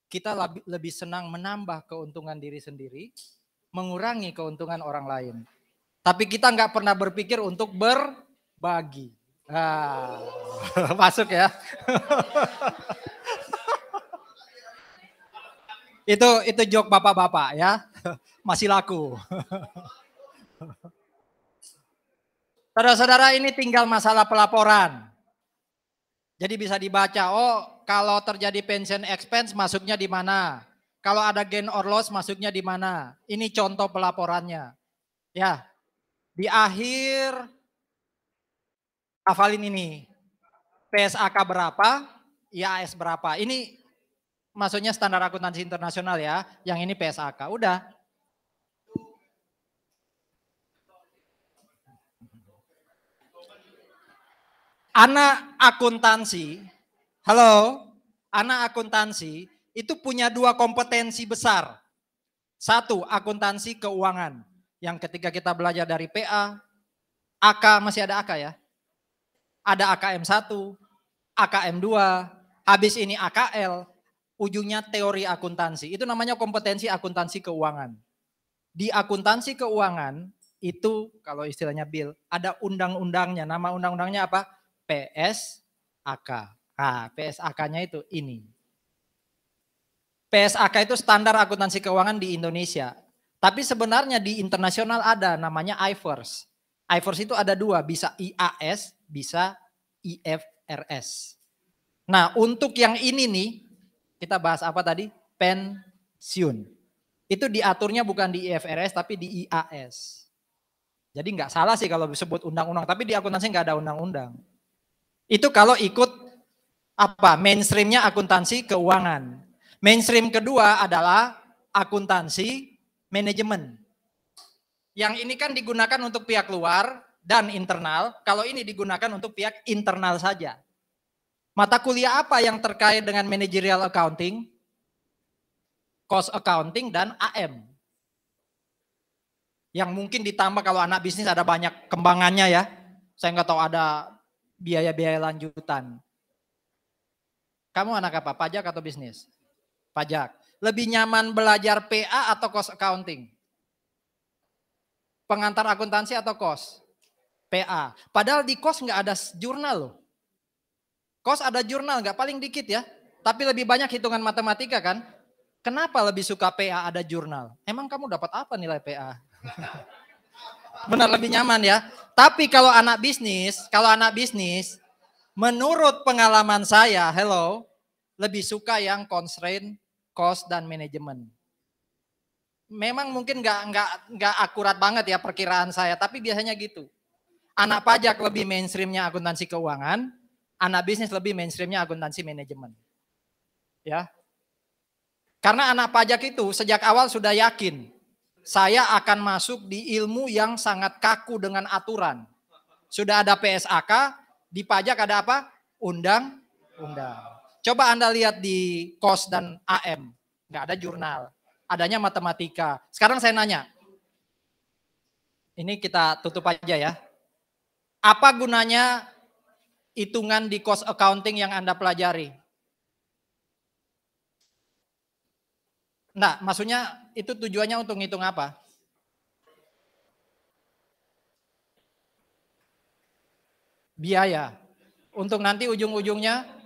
kita lebih senang menambah keuntungan diri sendiri, mengurangi keuntungan orang lain. Tapi kita nggak pernah berpikir untuk berbagi. Nah, masuk ya. Itu joke bapak-bapak ya. Masih laku. Saudara-saudara, ini tinggal masalah pelaporan. Jadi bisa dibaca, oh kalau terjadi pension expense masuknya di mana? Kalau ada gain or loss masuknya di mana? Ini contoh pelaporannya. Ya, di akhir hafalin ini. PSAK berapa, IAS berapa. Ini maksudnya standar akuntansi internasional ya. Yang ini PSAK. Udah. Anak akuntansi, halo, anak akuntansi itu punya dua kompetensi besar. Satu, akuntansi keuangan. Yang ketika kita belajar dari PA, AK masih ada AK ya. Ada AKM 1, AKM 2, habis ini AKL, ujungnya teori akuntansi. Itu namanya kompetensi akuntansi keuangan. Di akuntansi keuangan itu kalau istilahnya Bill, ada undang-undangnya. Nama undang-undangnya apa? PSAK. Nah, PSAK-nya itu ini. PSAK itu standar akuntansi keuangan di Indonesia. Tapi sebenarnya di internasional ada namanya IFRS. IFRS itu ada dua, bisa IAS, bisa IFRS. Nah, untuk yang ini nih, kita bahas apa tadi? Pensiun. Itu diaturnya bukan di IFRS tapi di IAS. Jadi nggak salah sih kalau disebut undang-undang, tapi di akuntansi nggak ada undang-undang. Itu kalau ikut apa? Mainstreamnya akuntansi keuangan. Mainstream kedua adalah akuntansi manajemen. Yang ini kan digunakan untuk pihak luar dan internal. Kalau ini digunakan untuk pihak internal saja. Mata kuliah apa yang terkait dengan managerial accounting, cost accounting, dan AM? Yang mungkin ditambah kalau anak bisnis ada banyak kembangannya ya. Saya nggak tahu ada biaya-biaya lanjutan. Kamu anak apa? Pajak atau bisnis? Pajak. Lebih nyaman belajar PA atau cost accounting? Pengantar akuntansi atau cost? PA. Padahal di cost nggak ada jurnal loh. Cost ada jurnal nggak, paling dikit ya. Tapi lebih banyak hitungan matematika kan. Kenapa lebih suka PA ada jurnal? Emang kamu dapat apa nilai PA? Benar lebih nyaman ya. Tapi kalau anak bisnis, menurut pengalaman saya, lebih suka yang constraint, cost dan manajemen. Memang mungkin nggak akurat banget ya perkiraan saya, tapi biasanya gitu. Anak pajak lebih mainstreamnya akuntansi keuangan, anak bisnis lebih mainstreamnya akuntansi manajemen. Ya. Karena anak pajak itu sejak awal sudah yakin, saya akan masuk di ilmu yang sangat kaku dengan aturan. Sudah ada PSAK, di pajak ada apa? Undang-undang. Coba Anda lihat di KOS dan AM, nggak ada jurnal, adanya matematika. Sekarang saya nanya, ini kita tutup aja ya. Apa gunanya hitungan di cost accounting yang Anda pelajari? Nah, maksudnya itu tujuannya untuk ngitung apa? Biaya. Untuk nanti ujung-ujungnya